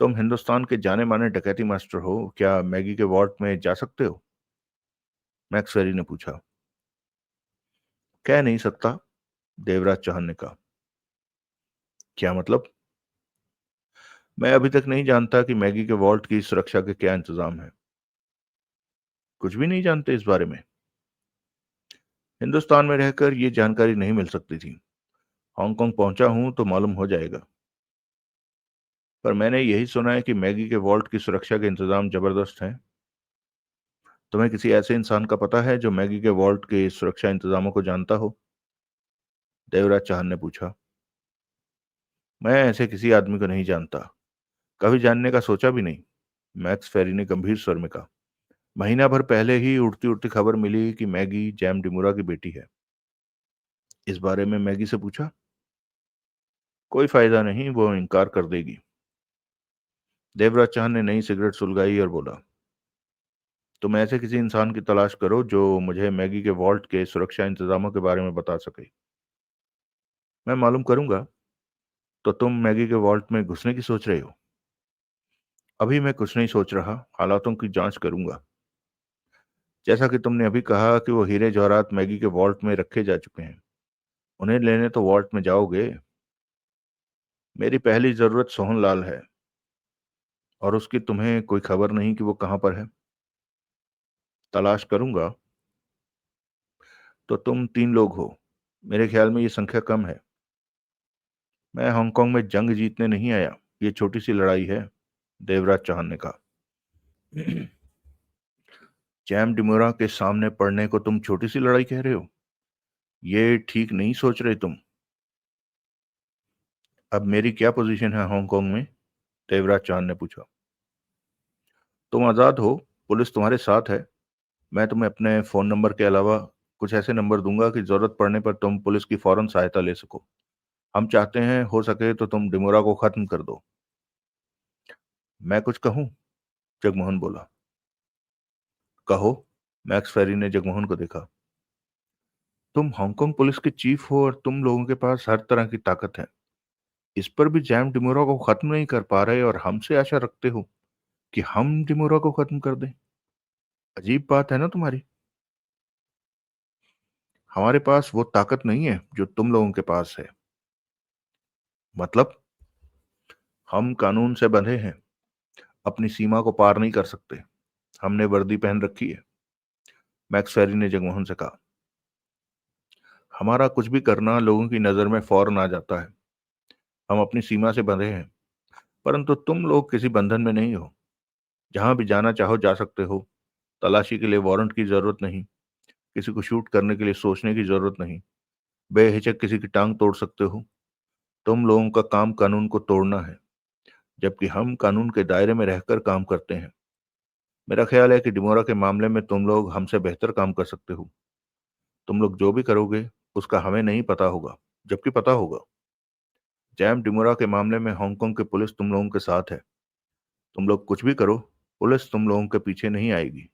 तुम हिंदुस्तान के जाने माने डकैती मास्टर हो, क्या मैगी के वॉल्ट में जा सकते हो? मैक्स फेरी ने पूछा। कह नहीं सकता, देवराज चौहान ने कहा। क्या मतलब? मैं अभी तक नहीं जानता कि मैगी के वॉल्ट की सुरक्षा के क्या इंतजाम है। कुछ भी नहीं जानते इस बारे में? हिंदुस्तान में रहकर ये जानकारी नहीं मिल सकती थी। हांगकांग पहुंचा हूं तो मालूम हो जाएगा। पर मैंने यही सुना है कि मैगी के वॉल्ट की सुरक्षा के इंतजाम जबरदस्त हैं। तुम्हें किसी ऐसे इंसान का पता है जो मैगी के वॉल्ट के सुरक्षा इंतजामों को जानता हो? देवराज चौहान ने पूछा। मैं ऐसे किसी आदमी को नहीं जानता, कभी जानने का सोचा भी नहीं, मैक्स फेरी ने गंभीर स्वर में कहा। महीना भर पहले ही उड़ती उड़ती खबर मिली कि मैगी जैम डिमोरा की बेटी है। इस बारे में मैगी से पूछा? कोई फायदा नहीं, वो इनकार कर देगी। देवराज चौहान ने नई सिगरेट सुलगाई और बोला, तुम ऐसे किसी इंसान की तलाश करो जो मुझे मैगी के वॉल्ट के सुरक्षा इंतजामों के बारे में बता सके। मैं मालूम करूंगा। तो तुम मैगी के वॉल्ट में घुसने की सोच रहे हो? अभी मैं कुछ नहीं सोच रहा, हालातों की जांच करूंगा। जैसा कि तुमने अभी कहा कि वो हीरे जवाहरात मैगी के वॉल्ट में रखे जा चुके हैं, उन्हें लेने तो वॉल्ट में जाओगे? मेरी पहली जरूरत सोहनलाल है, और उसकी तुम्हें कोई खबर नहीं कि वो कहां पर है। तलाश करूंगा। तो तुम 3 लोग हो। मेरे ख्याल में ये संख्या कम है। मैं हांगकांग में जंग जीतने नहीं आया, ये छोटी सी लड़ाई है, देवराज चौहान ने कहा। जैम डिमोरा के सामने पड़ने को तुम छोटी सी लड़ाई कह रहे हो? ये ठीक नहीं सोच रहे तुम। अब मेरी क्या पोजीशन है हांगकांग में? देवराज चौहान ने पूछा। तुम आजाद हो, पुलिस तुम्हारे साथ है। मैं तुम्हें अपने फोन नंबर के अलावा कुछ ऐसे नंबर दूंगा कि जरूरत पड़ने पर तुम पुलिस की फौरन सहायता ले सको। हम चाहते हैं हो सके तो तुम डिमोरा को खत्म कर दो। मैं कुछ कहूं? जगमोहन बोला। कहो। मैक्स फेरी ने जगमोहन को देखा। तुम हांगकांग पुलिस के चीफ हो और तुम लोगों के पास हर तरह की ताकत है। इस पर भी जैम डिमोरा को खत्म नहीं कर पा रहे और हमसे आशा रखते हो कि हम डिमोरा को खत्म कर दें। अजीब बात है ना तुम्हारी। हमारे पास वो ताकत नहीं है जो तुम लोगों के पास है। मतलब? हम कानून से बंधे हैं, अपनी सीमा को पार नहीं कर सकते। हमने वर्दी पहन रखी है। मैक्स फेरी ने जगमोहन से कहा। हमारा कुछ भी करना लोगों की नजर में फौरन आ जाता है। हम अपनी सीमा से बंधे हैं, परंतु तुम लोग किसी बंधन में नहीं हो। जहां भी जाना चाहो जा सकते हो। तलाशी के लिए वारंट की जरूरत नहीं। किसी को शूट करने के लिए सोचने की जरूरत नहीं। बेहिचक किसी की टांग तोड़ सकते हो। तुम लोगों का काम कानून को तोड़ना है, जबकि हम कानून के दायरे में रहकर काम करते हैं। मेरा ख्याल है कि डिमोरा के मामले में तुम लोग हमसे बेहतर काम कर सकते हो। तुम लोग जो भी करोगे उसका हमें नहीं पता होगा, जबकि पता होगा। जैम डिमोरा के मामले में हांगकांग की पुलिस तुम लोगों के साथ है। तुम लोग कुछ भी करो, पुलिस तुम लोगों के पीछे नहीं आएगी।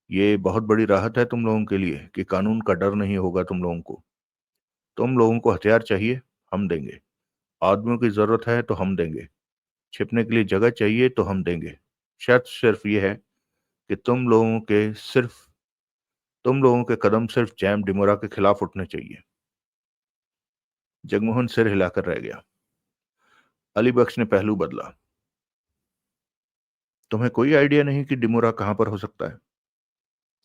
ये बहुत बड़ी राहत है तुम लोगों के लिए कि कानून का डर नहीं होगा तुम लोगों को। तुम लोगों को हथियार चाहिए, हम देंगे। आदमियों की जरूरत है तो हम देंगे। छिपने के लिए जगह चाहिए तो हम देंगे। शर्त सिर्फ ये है कि तुम लोगों के कदम सिर्फ जैम डिमोरा के खिलाफ उठने चाहिए। जगमोहन सिर हिलाकर रह गया। अली बख्श ने पहलू बदला। तुम्हें कोई आइडिया नहीं कि डिमोरा कहां पर हो सकता है?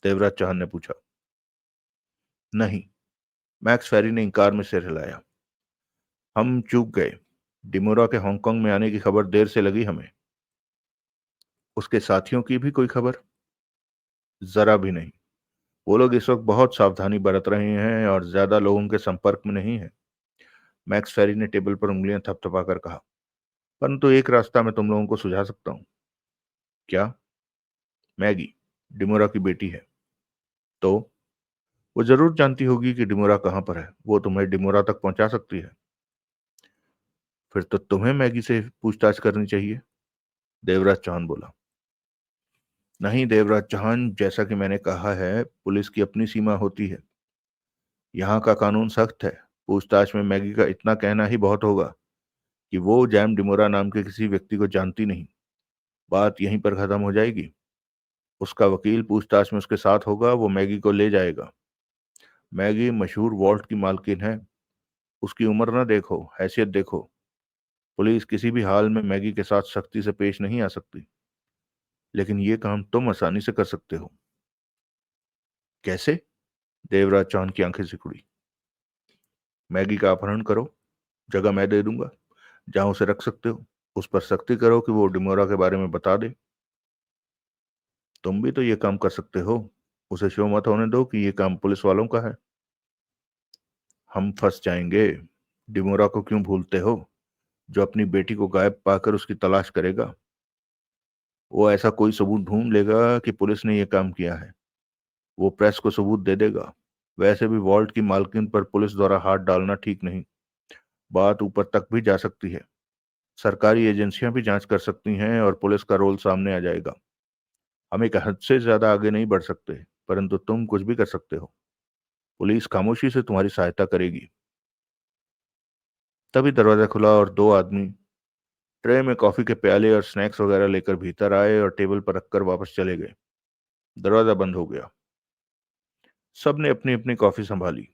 देवराज चौहान ने पूछा। नहीं। मैक्स फेरी ने इंकार में सिर हिलाया। हम चूक गए। डिमोरा के हांगकांग में आने की खबर देर से लगी हमें। उसके साथियों की भी कोई खबर? जरा भी नहीं। वो लोग इस वक्त बहुत सावधानी बरत रहे हैं और ज्यादा लोगों के संपर्क में नहीं है। मैक्स फेरी ने टेबल पर उंगलियां थपथपाकर कहा। परंतु एक रास्ता मैं तुम लोगों को सुझा सकता हूं। क्या? मैगी डिमोरा की बेटी है। तो वो जरूर जानती होगी कि डिमोरा कहां पर है। वो तुम्हें डिमोरा तक पहुंचा सकती है। फिर तो तुम्हें मैगी से पूछताछ करनी चाहिए, देवराज चौहान बोला। नहीं देवराज चौहान, जैसा कि मैंने कहा है, पुलिस की अपनी सीमा होती है। यहाँ का कानून सख्त है। पूछताछ में मैगी का इतना कहना ही बहुत होगा कि वो जैम डिमोरा नाम के किसी व्यक्ति को जानती नहीं। बात यहीं पर खत्म हो जाएगी। उसका वकील पूछताछ में उसके साथ होगा, वो मैगी को ले जाएगा। मैगी मशहूर वॉल्ट की मालकिन है। उसकी उम्र ना देखो, हैसियत देखो। पुलिस किसी भी हाल में मैगी के साथ सख्ती से पेश नहीं आ सकती। लेकिन ये काम तुम आसानी से कर सकते हो। कैसे? देवराज चौहान की आंखें सिकुड़ी। मैगी का अपहरण करो। जगह मैं दे दूंगा जहां उसे रख सकते हो। उस पर सख्ती करो कि वो डिमोरा के बारे में बता दे। तुम भी तो ये काम कर सकते हो। उसे शो मत होने दो कि ये काम पुलिस वालों का है। हम फंस जाएंगे। डिमोरा को क्यों भूलते हो, जो अपनी बेटी को गायब पाकर उसकी तलाश करेगा? वो ऐसा कोई सबूत ढूंढ लेगा कि पुलिस ने यह काम किया है। वो प्रेस को सबूत दे देगा। वैसे भी वॉल्ट की मालकिन पर पुलिस द्वारा हाथ डालना ठीक नहीं। बात ऊपर तक भी जा सकती है। सरकारी एजेंसियां भी जांच कर सकती हैं और पुलिस का रोल सामने आ जाएगा। हम एक हद से ज्यादा आगे नहीं बढ़ सकते, परंतु तुम कुछ भी कर सकते हो। पुलिस खामोशी से तुम्हारी सहायता करेगी। तभी दरवाजा खुला और दो आदमी ट्रे में कॉफी के प्याले और स्नैक्स वगैरह लेकर भीतर आए और टेबल पर रखकर वापस चले गए। दरवाजा बंद हो गया। सबने अपनी अपनी कॉफी संभाली।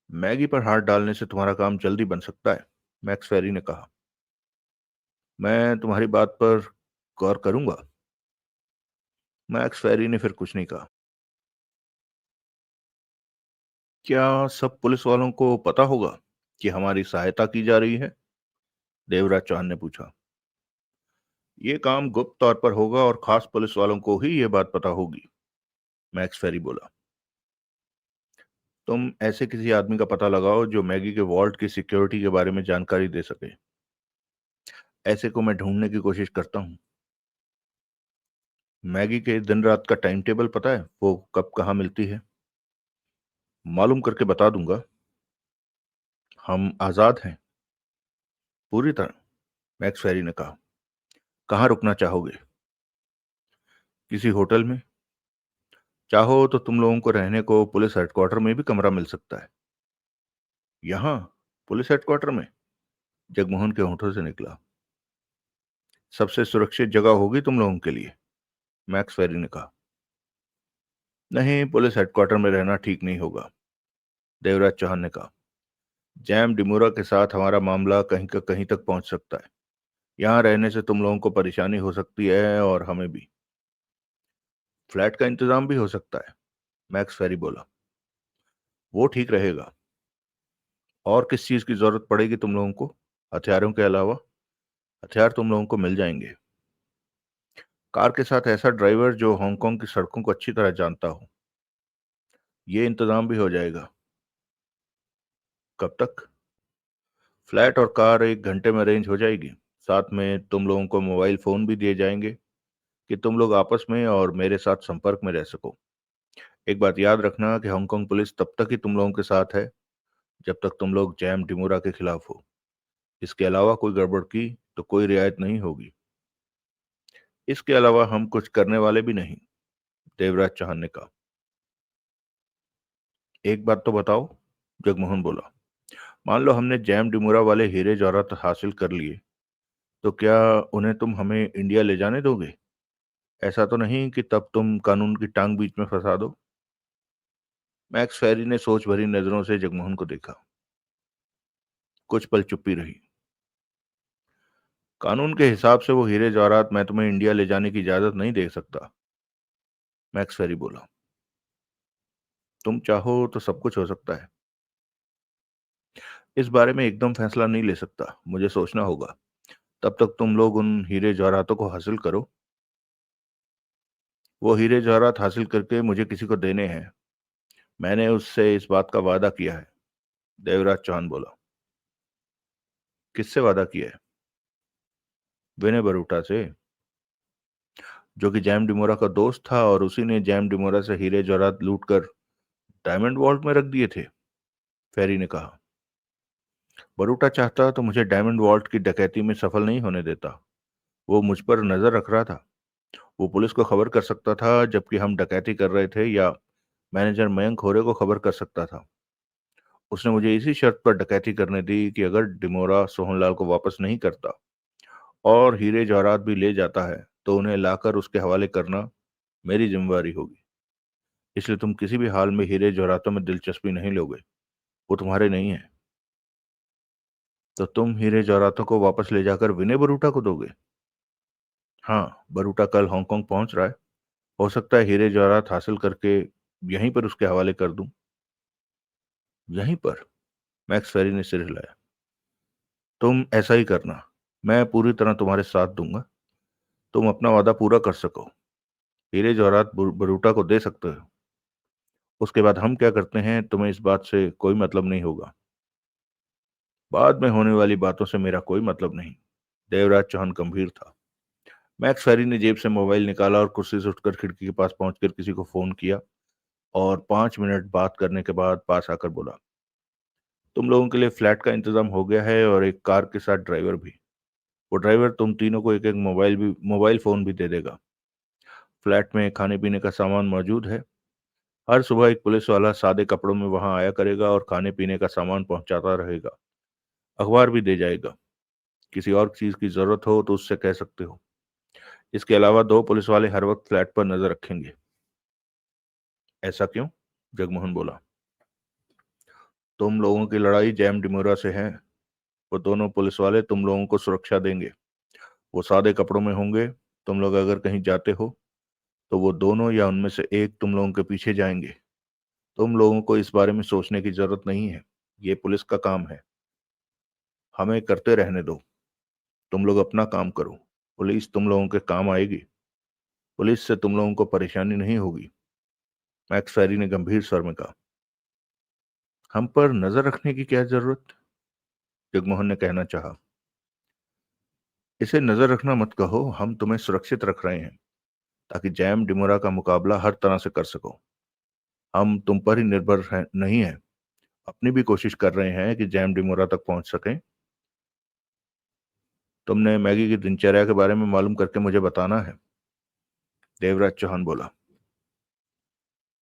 मैगी पर हाथ डालने से तुम्हारा काम जल्दी बन सकता है, मैक्स फेरी ने कहा। मैं तुम्हारी बात पर गौर करूंगा। मैक्स फेरी ने फिर कुछ नहीं कहा। क्या सब पुलिस वालों को पता होगा कि हमारी सहायता की जा रही है? देवराज चौहान ने पूछा। यह काम गुप्त तौर पर होगा और खास पुलिस वालों को ही यह बात पता होगी, मैक्स फेरी बोला। तुम ऐसे किसी आदमी का पता लगाओ जो मैगी के वॉल्ट की सिक्योरिटी के बारे में जानकारी दे सके। ऐसे को मैं ढूंढने की कोशिश करता हूँ। मैगी के दिन रात का टाइम टेबल पता है? वो कब कहाँ मिलती है? मालूम करके बता दूंगा। हम आजाद हैं। पूरी तरह, मैक्स फेरी ने कहा। कहाँ रुकना चाहोगे? किसी होटल में। चाहो तो तुम लोगों को रहने को पुलिस हेडक्वार्टर में भी कमरा मिल सकता है। यहाँ? पुलिस हेडक्वार्टर में? जगमोहन के होठों से निकला। सबसे सुरक्षित जगह होगी तुम लोगों के लिए, मैक्स फेरी ने कहा। नहीं, पुलिस हेडक्वार्टर में रहना ठीक नहीं होगा, देवराज चौहान ने कहा। जैम डिमोरा के साथ हमारा मामला कहीं का कहीं तक पहुंच सकता है। यहाँ रहने से तुम लोगों को परेशानी हो सकती है और हमें भी। फ्लैट का इंतजाम भी हो सकता है, मैक्स फेरी बोला। वो ठीक रहेगा। और किस चीज की जरूरत पड़ेगी तुम लोगों को, हथियारों के अलावा? हथियार तुम लोगों को मिल जाएंगे। कार के साथ ऐसा ड्राइवर जो हांगकांग की सड़कों को अच्छी तरह जानता हो। ये इंतजाम भी हो जाएगा। कब तक? फ्लैट और कार 1 घंटे में अरेंज हो जाएगी। साथ में तुम लोगों को मोबाइल फोन भी दिए जाएंगे कि तुम लोग आपस में और मेरे साथ संपर्क में रह सको। एक बात याद रखना कि हांगकांग पुलिस तब तक ही तुम लोगों के साथ है जब तक तुम लोग जैम डिमोरा के खिलाफ हो। इसके अलावा कोई गड़बड़ की तो कोई रियायत नहीं होगी। इसके अलावा हम कुछ करने वाले भी नहीं, देवराज चौहान ने कहा। एक बात तो बताओ, जगमोहन बोला। मान लो हमने जैम डिमोरा वाले हीरे जवाहरात हासिल कर लिए, तो क्या उन्हें तुम हमें इंडिया ले जाने दोगे? ऐसा तो नहीं कि तब तुम कानून की टांग बीच में फंसा दो? मैक्स फेरी ने सोच भरी नजरों से जगमोहन को देखा। कुछ पल चुप्पी रही। कानून के हिसाब से वो हीरे जवाहरात मैं तुम्हें इंडिया ले जाने की इजाजत नहीं दे सकता, मैक्स फेरी बोला। तुम चाहो तो सब कुछ हो सकता है। इस बारे में एकदम फैसला नहीं ले सकता, मुझे सोचना होगा। तब तक तुम लोग उन हीरे जवाहरातों को हासिल करो। वो हीरे जवाहरात हासिल करके मुझे किसी को देने हैं। मैंने उससे इस बात का वादा किया है, देवराज चौहान बोला। किससे वादा किया है? विनय बरूटा से, जो कि जैम डिमोरा का दोस्त था और उसी ने जैम डिमोरा से हीरे जवाहरात लूट कर डायमंड वॉल्ट में रख दिए थे, फेरी ने कहा। बरूटा चाहता तो मुझे डायमंड वॉल्ट की डकैती में सफल नहीं होने देता। वो मुझ पर नजर रख रहा था। वो पुलिस को खबर कर सकता था जबकि हम डकैती कर रहे थे, या मैनेजर मयंक होरे को खबर कर सकता था। उसने मुझे इसी शर्त पर डकैती करने दी कि अगर डिमोरा सोहनलाल को वापस नहीं करता और हीरे जवाहरात भी ले जाता है तो उन्हें लाकर उसके हवाले करना मेरी जिम्मेवारी होगी। इसलिए तुम किसी भी हाल में हीरे जवाहरातों में दिलचस्पी नहीं लोगे। वो तुम्हारे नहीं है। तो तुम हीरे जवाहरातों को वापस ले जाकर विनय बरूटा को दोगे? हाँ, बरूटा कल हांगकांग पहुंच रहा है। हो सकता है हीरे जवाहरात हासिल करके यहीं पर उसके हवाले कर दूं। यहीं पर? मैक्स फेरी ने सिर हिलाया। तुम ऐसा ही करना। मैं पूरी तरह तुम्हारे साथ दूंगा। तुम अपना वादा पूरा कर सको, हीरे जवाहरात बरूटा को दे सकते हो। उसके बाद हम क्या करते हैं तुम्हें इस बात से कोई मतलब नहीं होगा। बाद में होने वाली बातों से मेरा कोई मतलब नहीं। देवराज चौहान गंभीर था। मैक्स फेरी ने जेब से मोबाइल निकाला और कुर्सी से उठकर खिड़की के पास पहुंचकर किसी को फोन किया और 5 मिनट बात करने के बाद पास आकर बोला, तुम लोगों के लिए फ्लैट का इंतजाम हो गया है और एक कार के साथ ड्राइवर भी। वो ड्राइवर तुम तीनों को एक एक मोबाइल फोन भी दे देगा। फ्लैट में खाने पीने का सामान मौजूद है। हर सुबह एक पुलिस वाला सादे कपड़ों में वहां आया करेगा और खाने पीने का सामान पहुंचाता रहेगा। अखबार भी दे जाएगा। किसी और चीज की जरूरत हो तो उससे कह सकते हो। इसके अलावा 2 पुलिस वाले हर वक्त फ्लैट पर नजर रखेंगे। ऐसा क्यों? जगमोहन बोला। तुम लोगों की लड़ाई जैम डिमोरा से है। वो दोनों पुलिस वाले तुम लोगों को सुरक्षा देंगे। वो सादे कपड़ों में होंगे। तुम लोग अगर कहीं जाते हो तो वो दोनों या उनमें से एक तुम लोगों के पीछे जाएंगे। तुम लोगों को इस बारे में सोचने की जरूरत नहीं है। ये पुलिस का काम है। हमें करते रहने दो। तुम लोग अपना काम करो। पुलिस तुम लोगों के काम आएगी। पुलिस से तुम लोगों को परेशानी नहीं होगी, मैक्स फैरी ने गंभीर स्वर में कहा। हम पर नजर रखने की क्या जरूरत? जगमोहन ने कहना चाहा। इसे नजर रखना मत कहो, हम तुम्हें सुरक्षित रख रहे हैं ताकि जैम डिमोरा का मुकाबला हर तरह से कर सको। हम तुम पर ही निर्भर नहीं है, अपनी भी कोशिश कर रहे हैं कि जैम डिमोरा तक पहुंच सकें। तुमने मैगी की दिनचर्या के बारे में मालूम करके मुझे बताना है, देवराज चौहान बोला।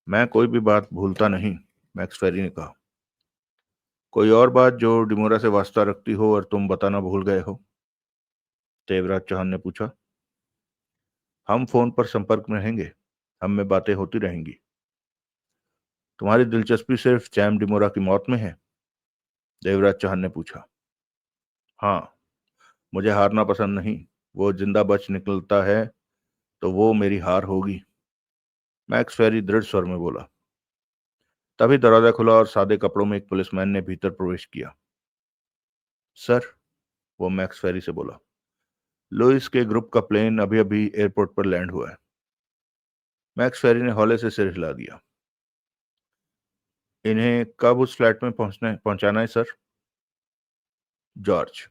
मैं कोई भी बात भूलता नहीं, मैक्स फेरी ने कहा। कोई और बात जो डिमोरा से वास्ता रखती हो और तुम बताना भूल गए हो? देवराज चौहान ने पूछा। हम फोन पर संपर्क में रहेंगे। हम में बातें होती रहेंगी। तुम्हारी दिलचस्पी सिर्फ जैम डिमोरा की मौत में है? देवराज चौहान ने पूछा। हाँ, मुझे हारना पसंद नहीं। वो जिंदा बच निकलता है तो वो मेरी हार होगी। मैक्स फेरी दृढ़ स्वर में बोला। तभी दरवाजा खुला और सादे कपड़ों में एक पुलिसमैन ने भीतर प्रवेश किया। सर, वो मैक्स फेरी से बोला, लुइस के ग्रुप का प्लेन अभी अभी एयरपोर्ट पर लैंड हुआ है। मैक्स फेरी ने हौले से सिर हिला दिया। इन्हें कब उस फ्लैट में पहुंचाना है सर? जॉर्ज।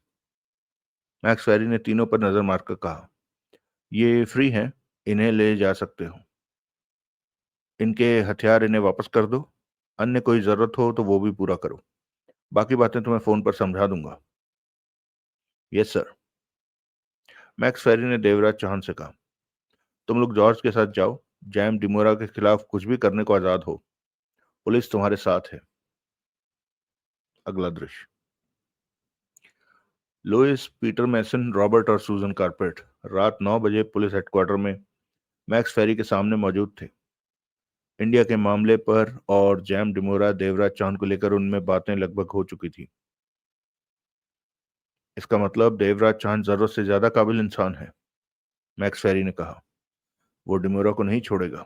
मैक्स फेरी ने तीनों पर नजर मारकर कहा, ये फ्री हैं, इन्हें ले जा सकते हो। इनके हथियार इन्हें वापस कर दो, अन्य कोई जरूरत हो तो वो भी पूरा करो। बाकी बातें तुम्हें फोन पर समझा दूंगा। Yes sir. मैक्स फेरी ने देवराज चौहान से कहा, तुम लोग जॉर्ज के साथ जाओ। जैम डिमोरा के खिलाफ कुछ भी करने को आजाद हो। पुलिस तुम्हारे साथ है। अगला दृश्य। लुइस, पीटर मैसन, रॉबर्ट और सूजन कारपेट रात 9 बजे पुलिस हेडक्वार्टर में मैक्स फेरी के सामने मौजूद थे। इंडिया के मामले पर और जैम डिमोरा देवराज चौहान को लेकर उनमें बातें लगभग हो चुकी थी। इसका मतलब देवराज चौहान जरूरत से ज्यादा काबिल इंसान है, मैक्स फेरी ने कहा। वो डिमोरा को नहीं छोड़ेगा।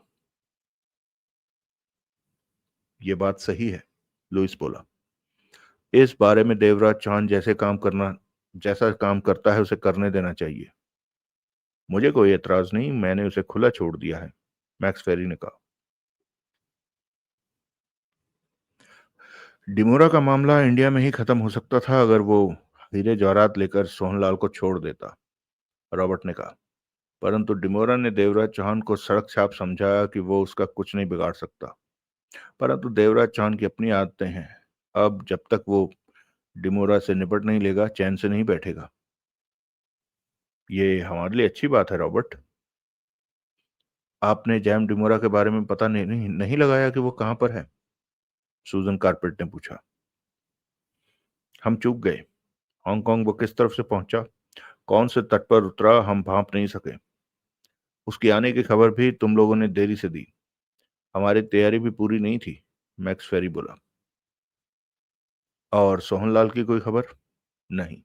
ये बात सही है, लुइस बोला। इस बारे में देवराज चौहान जैसा काम करता है उसे करने देना चाहिए। मुझे कोई एतराज नहीं, मैंने उसे खुला छोड़ दिया है, मैक्स फेरी ने कहा। डिमोरा का मामला इंडिया में ही खत्म हो सकता था अगर वो हीरे जवाहरात लेकर सोहनलाल को छोड़ देता, रॉबर्ट ने कहा। परंतु डिमोरा ने देवराज चौहान को सड़क छाप समझा कि वो उसका कुछ नहीं बिगाड़ सकता। परंतु देवराज चौहान की अपनी आदतें हैं। अब जब तक वो डिमोरा से निपट नहीं लेगा, चैन से नहीं बैठेगा। ये हमारे लिए अच्छी बात है, रॉबर्ट। आपने जैम डिमोरा के बारे में पता नहीं लगाया कि वो कहां पर है? सूजन कारपेट ने पूछा। हम चूक गए। हांगकांग वो किस तरफ से पहुंचा, कौन से तट पर उतरा, हम भांप नहीं सके। उसके आने की खबर भी तुम लोगों ने देरी से दी। हमारी तैयारी भी पूरी नहीं थी, मैक्स फेरी बोला। और सोहनलाल की कोई खबर? नहीं।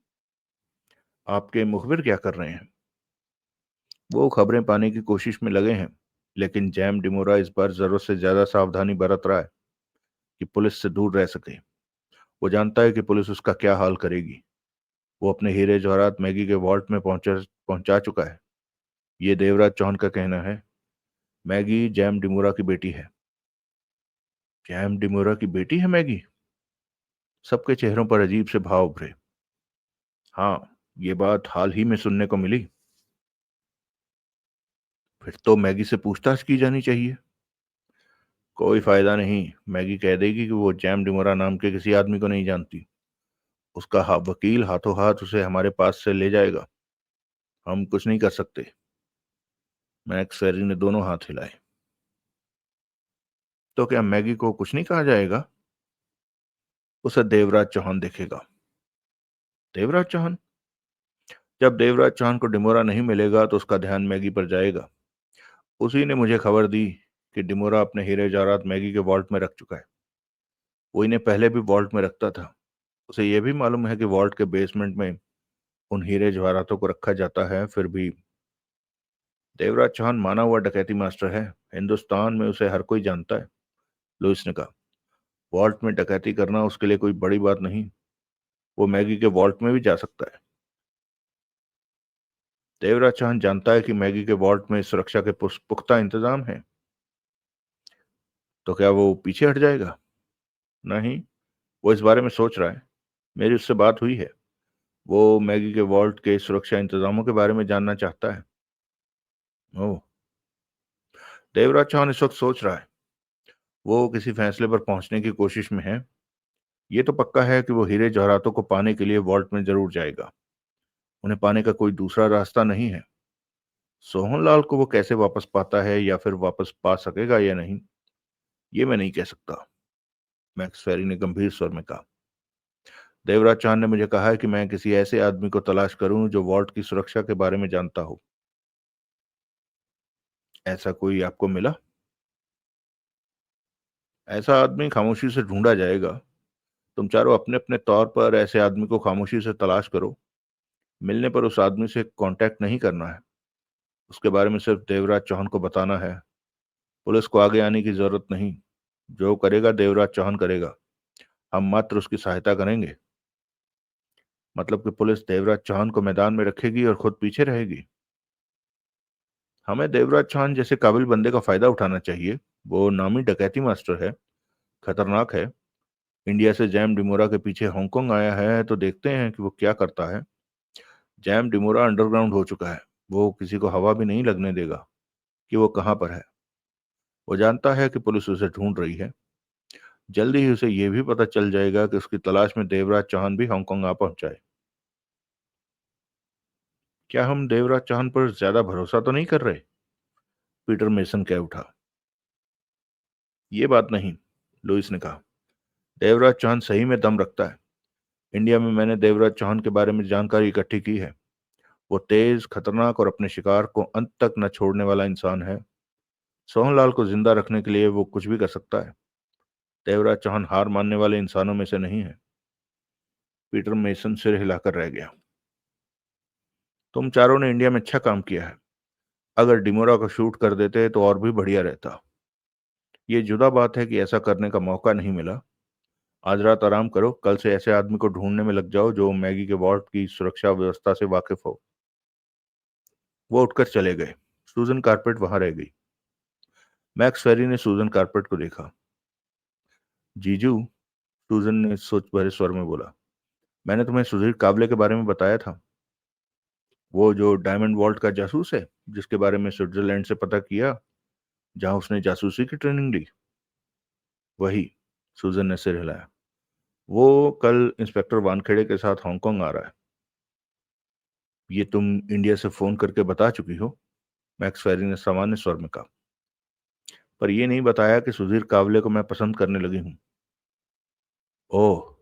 आपके मुखबिर क्या कर रहे हैं? वो खबरें पाने की कोशिश में लगे हैं, लेकिन जैम डिमोरा इस बार जरूरत से ज्यादा सावधानी बरत रहा है कि पुलिस से दूर रह सके। वो जानता है कि पुलिस उसका क्या हाल करेगी। वो अपने हीरे जवाहरात मैगी के वॉल्ट में पहुंचा चुका है। ये देवराज चौहान का कहना है। मैगी जैम डिमोरा की बेटी है। जैम डिमोरा की बेटी है मैगी? सबके चेहरों पर अजीब से भाव उभरे। हाँ, ये बात हाल ही में सुनने को मिली। फिर तो मैगी से पूछताछ की जानी चाहिए। कोई फायदा नहीं, मैगी कह देगी कि वो जैम डिमोरा नाम के किसी आदमी को नहीं जानती। उसका वकील हाथों हाथ उसे हमारे पास से ले जाएगा। हम कुछ नहीं कर सकते। मैक्स फेरी ने दोनों हाथ हिलाए। तो क्या मैगी को कुछ नहीं कहा जाएगा? उसे देवराज चौहान देखेगा। देवराज चौहान? जब देवराज चौहान को डिमोरा नहीं मिलेगा तो उसका ध्यान मैगी पर जाएगा। उसी ने मुझे खबर दी कि डिमोरा अपने हीरे जवाहरात मैगी के वॉल्ट में रख चुका है। वो इन्हें पहले भी वॉल्ट में रखता था। उसे यह भी मालूम है कि वॉल्ट के बेसमेंट में उन हीरे जवाहरातों को रखा जाता है। फिर भी देवराज चौहान माना हुआ डकैती मास्टर है। हिंदुस्तान में उसे हर कोई जानता है, लुइस ने कहा। वॉल्ट में डकैती करना उसके लिए कोई बड़ी बात नहीं। वो मैगी के वॉल्ट में भी जा सकता है। देवराज चौहान जानता है कि मैगी के वॉल्ट में सुरक्षा के पुख्ता इंतजाम है। तो क्या वो पीछे हट जाएगा? नहीं, वो इस बारे में सोच रहा है। मेरी उससे बात हुई है। वो मैगी के वॉल्ट के सुरक्षा इंतजामों के बारे में जानना चाहता है। ओह। देवराज चौहान इस वक्त सोच रहा है। वो किसी फैसले पर पहुंचने की कोशिश में है। ये तो पक्का है कि वो हीरे जवाहरातों को पाने के लिए वॉल्ट में जरूर जाएगा। उन्हें पाने का कोई दूसरा रास्ता नहीं है। सोहनलाल को वो कैसे वापस पाता है या फिर वापस पा सकेगा या नहीं, ये मैं नहीं कह सकता, मैक्स फेरी ने गंभीर स्वर में कहा। देवराज चौहान ने मुझे कहा है कि मैं किसी ऐसे आदमी को तलाश करूं जो वॉल्ट की सुरक्षा के बारे में जानता हो। ऐसा कोई आपको मिला? ऐसा आदमी खामोशी से ढूंढा जाएगा। तुम चारों अपने अपने तौर पर ऐसे आदमी को खामोशी से तलाश करो। मिलने पर उस आदमी से कांटेक्ट नहीं करना है। उसके बारे में सिर्फ देवराज चौहान को बताना है। पुलिस को आगे आने की जरूरत नहीं। जो करेगा देवराज चौहान करेगा। हम मात्र उसकी सहायता करेंगे। मतलब कि पुलिस देवराज चौहान को मैदान में रखेगी और खुद पीछे रहेगी। हमें देवराज चौहान जैसे काबिल बंदे का फायदा उठाना चाहिए। वो नामी डकैती मास्टर है, खतरनाक है। इंडिया से जैम डिमोरा के पीछे हांगकांग आया है, तो देखते हैं कि वो क्या करता है। जैम डिमोरा अंडरग्राउंड हो चुका है। वो किसी को हवा भी नहीं लगने देगा कि वो कहाँ पर है। वो जानता है कि पुलिस उसे ढूंढ रही है। जल्दी ही उसे यह भी पता चल जाएगा कि उसकी तलाश में देवराज चौहान भी हांगकांग आ पहुंचा है। क्या हम देवराज चौहान पर ज्यादा भरोसा तो नहीं कर रहे? पीटर मेसन कह उठा। ये बात नहीं, लुइस ने कहा। देवराज चौहान सही में दम रखता है। इंडिया में मैंने देवराज चौहान के बारे में जानकारी इकट्ठी की है। वो तेज, खतरनाक और अपने शिकार को अंत तक न छोड़ने वाला इंसान है। सोहनलाल को जिंदा रखने के लिए वो कुछ भी कर सकता है। देवराज चौहान हार मानने वाले इंसानों में से नहीं है। पीटर मेसन सिर हिलाकर रह गया। तुम चारों ने इंडिया में अच्छा काम किया है। अगर डिमोरा को शूट कर देते तो और भी बढ़िया रहता। ये जुदा बात है कि ऐसा करने का मौका नहीं मिला। आज रात आराम करो, कल से ऐसे आदमी को ढूंढने में लग जाओ जो मैगी के वार्ड की सुरक्षा व्यवस्था से वाकिफ हो। वो उठकर चले गए। सूजन कारपेट वहां रह गई। मैक्स फेरी ने सूजन कारपेट को देखा। जीजू, सूजन ने सोच भरे स्वर में बोला, मैंने तुम्हें सुधीर काबले के बारे में बताया था। वो जो डायमंड वॉल्ट का जासूस है, जिसके बारे में स्विट्जरलैंड से पता किया, जहां उसने जासूसी की ट्रेनिंग ली। वही। सूजन ने सिर हिलाया। वो कल इंस्पेक्टर वानखेड़े के साथ हांगकांग आ रहा है। ये तुम इंडिया से फोन करके बता चुकी हो? मैक्स फेरी ने सामान्य स्वर में कहा। पर यह नहीं बताया कि सुधीर कावले को मैं पसंद करने लगी हूं। ओह।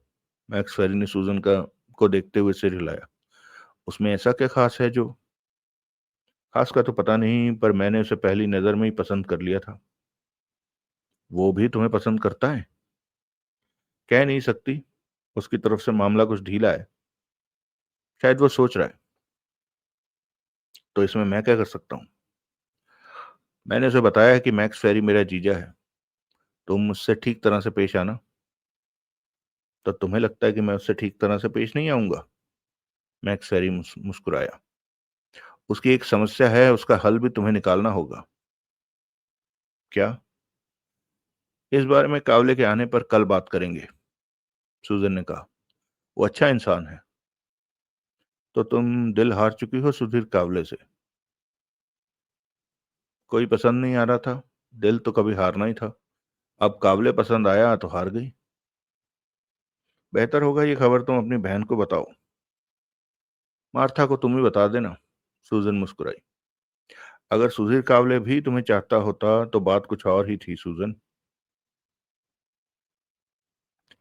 मैक्स फेरी ने सूजन का को देखते हुए सिर हिलाया। उसमें ऐसा क्या खास है जो? खास का तो पता नहीं, पर मैंने उसे पहली नजर में ही पसंद कर लिया था। वो भी तुम्हें पसंद करता है? कह नहीं सकती। उसकी तरफ से मामला कुछ ढीला है। शायद वो सोच रहा है। तो इसमें मैं क्या कर सकता हूँ? मैंने उसे बताया है कि मैक्स फेरी मेरा जीजा है। तुम मुझसे ठीक तरह से पेश आना। तो तुम्हें लगता है कि मैं उससे ठीक तरह से पेश नहीं आऊंगा? मैक्स फेरी मुस्कुराया। उसकी एक समस्या है, उसका हल भी तुम्हें निकालना होगा। क्या? इस बारे में कावले के आने पर कल बात करेंगे, सूजन ने कहा। वो अच्छा इंसान है। तो तुम दिल हार चुकी हो सुधीर कावले से? कोई पसंद नहीं आ रहा था। दिल तो कभी हारना ही था। अब कावले पसंद आया तो हार गई। बेहतर होगा ये खबर तुम अपनी बहन को बताओ। मार्था को तुम ही बता देना, सूजन मुस्कुराई। अगर सुधीर कावले भी तुम्हें चाहता होता तो बात कुछ और ही थी, सूजन।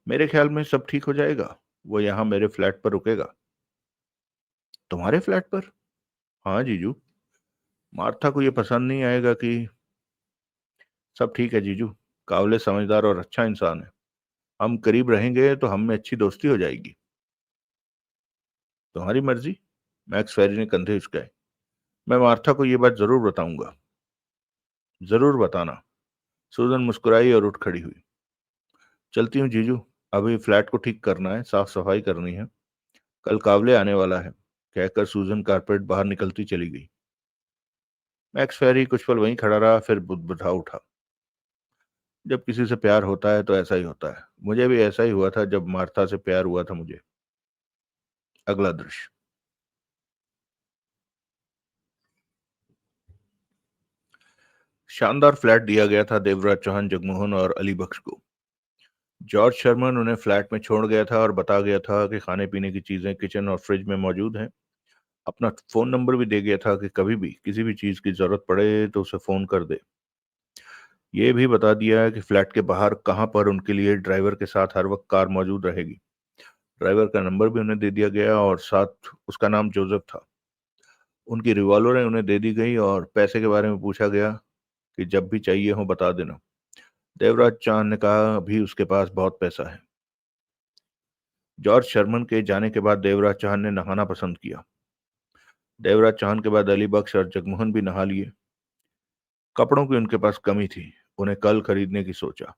मेरे ख्याल में सब ठीक हो जाएगा। वो यहाँ मेरे फ्लैट पर रुकेगा। तुम्हारे फ्लैट पर? हाँ जीजू। मार्था को ये पसंद नहीं आएगा कि। सब ठीक है जीजू। कावले समझदार और अच्छा इंसान है। हम करीब रहेंगे तो हम में अच्छी दोस्ती हो जाएगी। तुम्हारी मर्जी। मैक्स फेरी ने कंधे उचकाए। मैं मार्था को ये बात जरूर बताऊंगा। जरूर बताना। सूजन मुस्कुराई और उठ खड़ी हुई। चलती हूँ जीजू। अभी फ्लैट को ठीक करना है, साफ सफाई करनी है। कल कावले आने वाला है, कहकर सूजन कारपेट बाहर निकलती चली गई। मैक्स फेरी कुछ पल वहीं खड़ा रहा, फिर बुदबुदा उठा। जब किसी से प्यार होता है तो ऐसा ही होता है। मुझे भी ऐसा ही हुआ था जब मार्था से प्यार हुआ था मुझे। अगला दृश्य। शानदार फ्लैट दिया गया था देवराज चौहान, जगमोहन और अली बख्श को। जॉर्ज शर्मन उन्हें फ्लैट में छोड़ गया था और बता गया था कि खाने पीने की चीजें किचन और फ्रिज में मौजूद हैं। अपना फोन नंबर भी दे गया था कि कभी भी किसी भी चीज की जरूरत पड़े तो उसे फोन कर दे। ये भी बता दिया है कि फ्लैट के बाहर कहाँ पर उनके लिए ड्राइवर के साथ हर वक्त कार मौजूद रहेगी। ड्राइवर का नंबर भी उन्हें दे दिया गया और साथ उसका नाम जोसेफ था। उनकी रिवॉल्वरें उन्हें दे दी गई और पैसे के बारे में पूछा गया कि जब भी चाहिए हो बता देना। देवराज चांद ने कहा अभी उसके पास बहुत पैसा है। जॉर्ज शर्मन के जाने के बाद देवराज चौहान ने नहाना पसंद किया। देवराज चौहान के बाद अली बख्श और जगमोहन भी नहा लिए। कपड़ों की उनके पास कमी थी, उन्हें कल खरीदने की सोचा।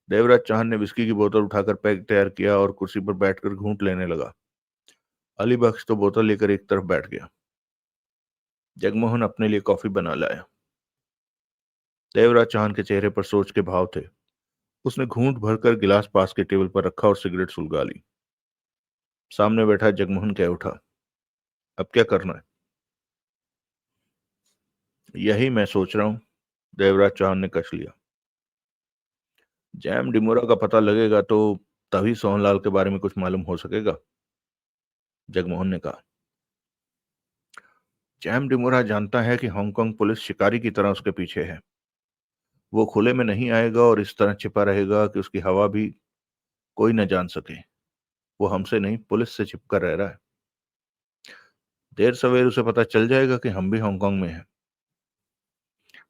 देवराज चौहान ने विस्की की बोतल उठाकर पैक तैयार किया और कुर्सी पर बैठकर घूंट लेने लगा। अली बख्श तो बोतल लेकर एक तरफ बैठ गया। जगमोहन अपने लिए कॉफी बना लाया। देवराज चौहान के चेहरे पर सोच के भाव थे। उसने घूंट भरकर गिलास पास के टेबल पर रखा और सिगरेट सुलगा ली। सामने बैठा जगमोहन कह उठा, अब क्या करना है? यही मैं सोच रहा हूं, देवराज चौहान ने कश लिया। जैम डिमोरा का पता लगेगा तो तभी सोहनलाल के बारे में कुछ मालूम हो सकेगा, जगमोहन ने कहा। जैम डिमोरा जानता है कि हांगकांग पुलिस शिकारी की तरह उसके पीछे है। वो खुले में नहीं आएगा और इस तरह छिपा रहेगा कि उसकी हवा भी कोई न जान सके। वो हमसे नहीं, पुलिस से छिपकर रह रहा है। देर सवेर उसे पता चल जाएगा कि हम भी हांगकांग में हैं।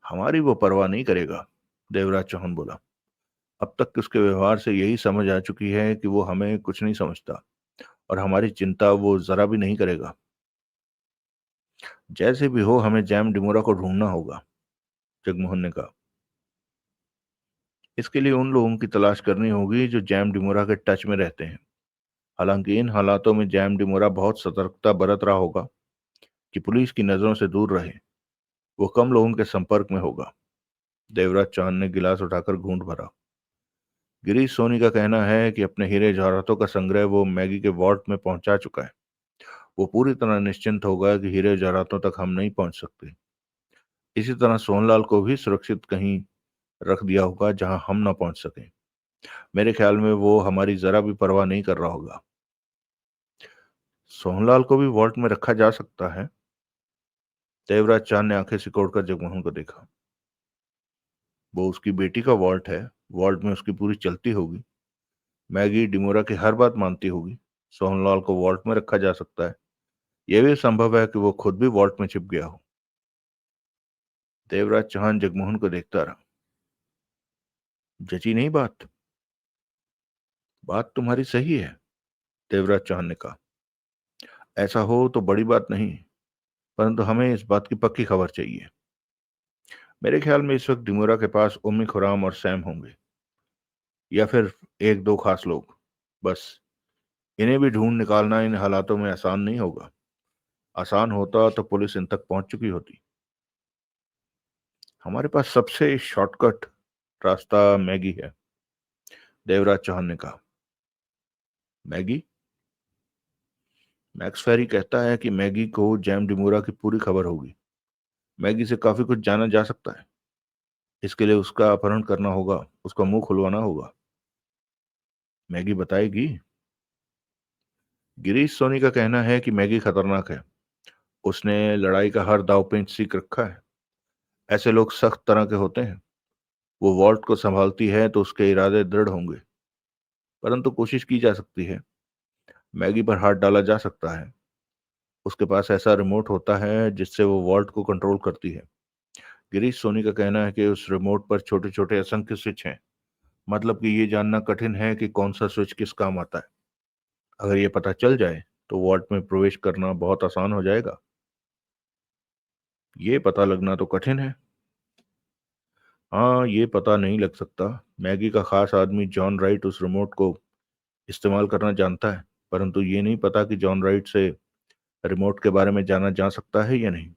हमारी वो परवाह नहीं करेगा, देवराज चौहान बोला। अब तक उसके व्यवहार से यही समझ आ चुकी है कि वो हमें कुछ नहीं समझता और हमारी चिंता वो जरा भी नहीं करेगा। जैसे भी हो हमें जैम डिमोरा को ढूंढना होगा, जगमोहन ने कहा। इसके लिए उन लोगों की तलाश करनी होगी जो जैम डिमोरा के टच में रहते हैं। हालांकि इन हालातों में जैम डिमोरा बहुत सतर्कता बरत रहा होगा कि पुलिस की नजरों से दूर रहे। वो कम लोगों के संपर्क में होगा। देवराज चौहान ने गिलास उठाकर घूंट भरा। गिरीश सोनी का कहना है कि अपने हीरे जवाहरातों का संग्रह वो मैगी के वॉर्ड में पहुंचा चुका है। वो पूरी तरह निश्चिंत होगा कि हीरे जवाहरातों तक हम नहीं पहुंच सकते। इसी तरह सोहनलाल को भी सुरक्षित कहीं रख दिया होगा जहां हम ना पहुंच सकें। मेरे ख्याल में वो हमारी जरा भी परवाह नहीं कर रहा होगा। सोहनलाल को भी वॉल्ट में रखा जा सकता है। देवराज चांद ने आंखें सिकोड़कर जगमोहन को देखा। वो उसकी बेटी का वॉल्ट है। वॉल्ट में उसकी पूरी चलती होगी। मैगी डिमोरा की हर बात मानती होगी। सोहनलाल को वॉल्ट में रखा जा सकता है। यह भी संभव है कि वो खुद भी वॉल्ट में छिप गया हो। देवराज चौहान जगमोहन को देखता रहा। जची नहीं बात? बात तुम्हारी सही है, देवराज चौहान ने कहा। ऐसा हो तो बड़ी बात नहीं, परंतु हमें इस बात की पक्की खबर चाहिए। मेरे ख्याल में इस वक्त डिमोरा के पास उम्मी खुराम और सैम होंगे, या फिर एक दो खास लोग, बस। इन्हें भी ढूंढ निकालना इन हालातों में आसान नहीं होगा। आसान होता तो पुलिस इन तक पहुंच चुकी होती। हमारे पास सबसे शॉर्टकट रास्ता मैगी है, देवराज चौहान ने कहा। मैगी? मैक्स फेरी कहता है कि मैगी को जैम डिमोरा की पूरी खबर होगी। मैगी से काफी कुछ जाना जा सकता है। इसके लिए उसका अपहरण करना होगा, उसका मुंह खुलवाना होगा। मैगी बताएगी? गिरीश सोनी का कहना है कि मैगी खतरनाक है। उसने लड़ाई का हर दाव पेच सीख रखा है। ऐसे लोग सख्त तरह के होते हैं। वो वॉल्ट को संभालती है तो उसके इरादे दृढ़ होंगे। परंतु कोशिश की जा सकती है। मैगी पर हाथ डाला जा सकता है। उसके पास ऐसा रिमोट होता है जिससे वो वॉल्ट को कंट्रोल करती है। गिरीश सोनी का कहना है कि उस रिमोट पर छोटे छोटे असंख्य स्विच हैं। मतलब कि ये जानना कठिन है कि कौन सा स्विच किस काम आता है। अगर ये पता चल जाए तो वॉल्ट में प्रवेश करना बहुत आसान हो जाएगा। ये पता लगना तो कठिन है। हाँ, ये पता नहीं लग सकता। मैगी का खास आदमी जॉन राइट उस रिमोट को इस्तेमाल करना जानता है, परंतु ये नहीं पता कि जॉन राइट से रिमोट के बारे में जाना जा सकता है या नहीं।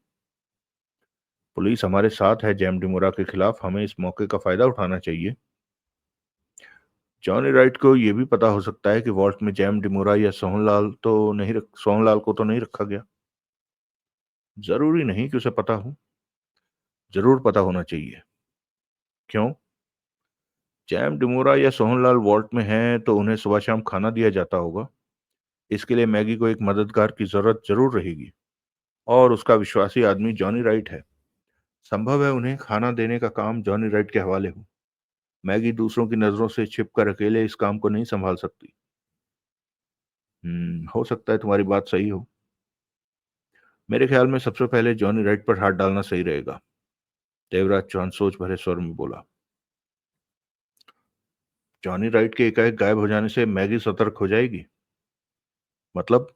पुलिस हमारे साथ है जैम डिमोरा के खिलाफ, हमें इस मौके का फायदा उठाना चाहिए। जॉनी राइट को यह भी पता हो सकता है कि वॉल्ट में जैम डिमोरा या सोहनलाल को तो नहीं रखा गया। जरूरी नहीं कि उसे पता हो। जरूर पता होना चाहिए। क्यों? जैम डिमोरा या सोहनलाल वॉल्ट में हैं तो उन्हें सुबह शाम खाना दिया जाता होगा। इसके लिए मैगी को एक मददगार की जरूरत जरूर रहेगी, और उसका विश्वासी आदमी जॉनी राइट है। संभव है उन्हें खाना देने का काम जॉनी राइट के हवाले हो। मैगी दूसरों की नजरों से छिपकर अकेले इस काम को नहीं संभाल सकती। हो सकता है तुम्हारी बात सही हो। मेरे ख्याल में सबसे पहले जॉनी राइट पर हाथ डालना सही रहेगा, देवराज चौहान सोच भरे स्वर में बोला। जॉनी राइट के एकाएक गायब हो जाने से मैगी सतर्क हो जाएगी? मतलब?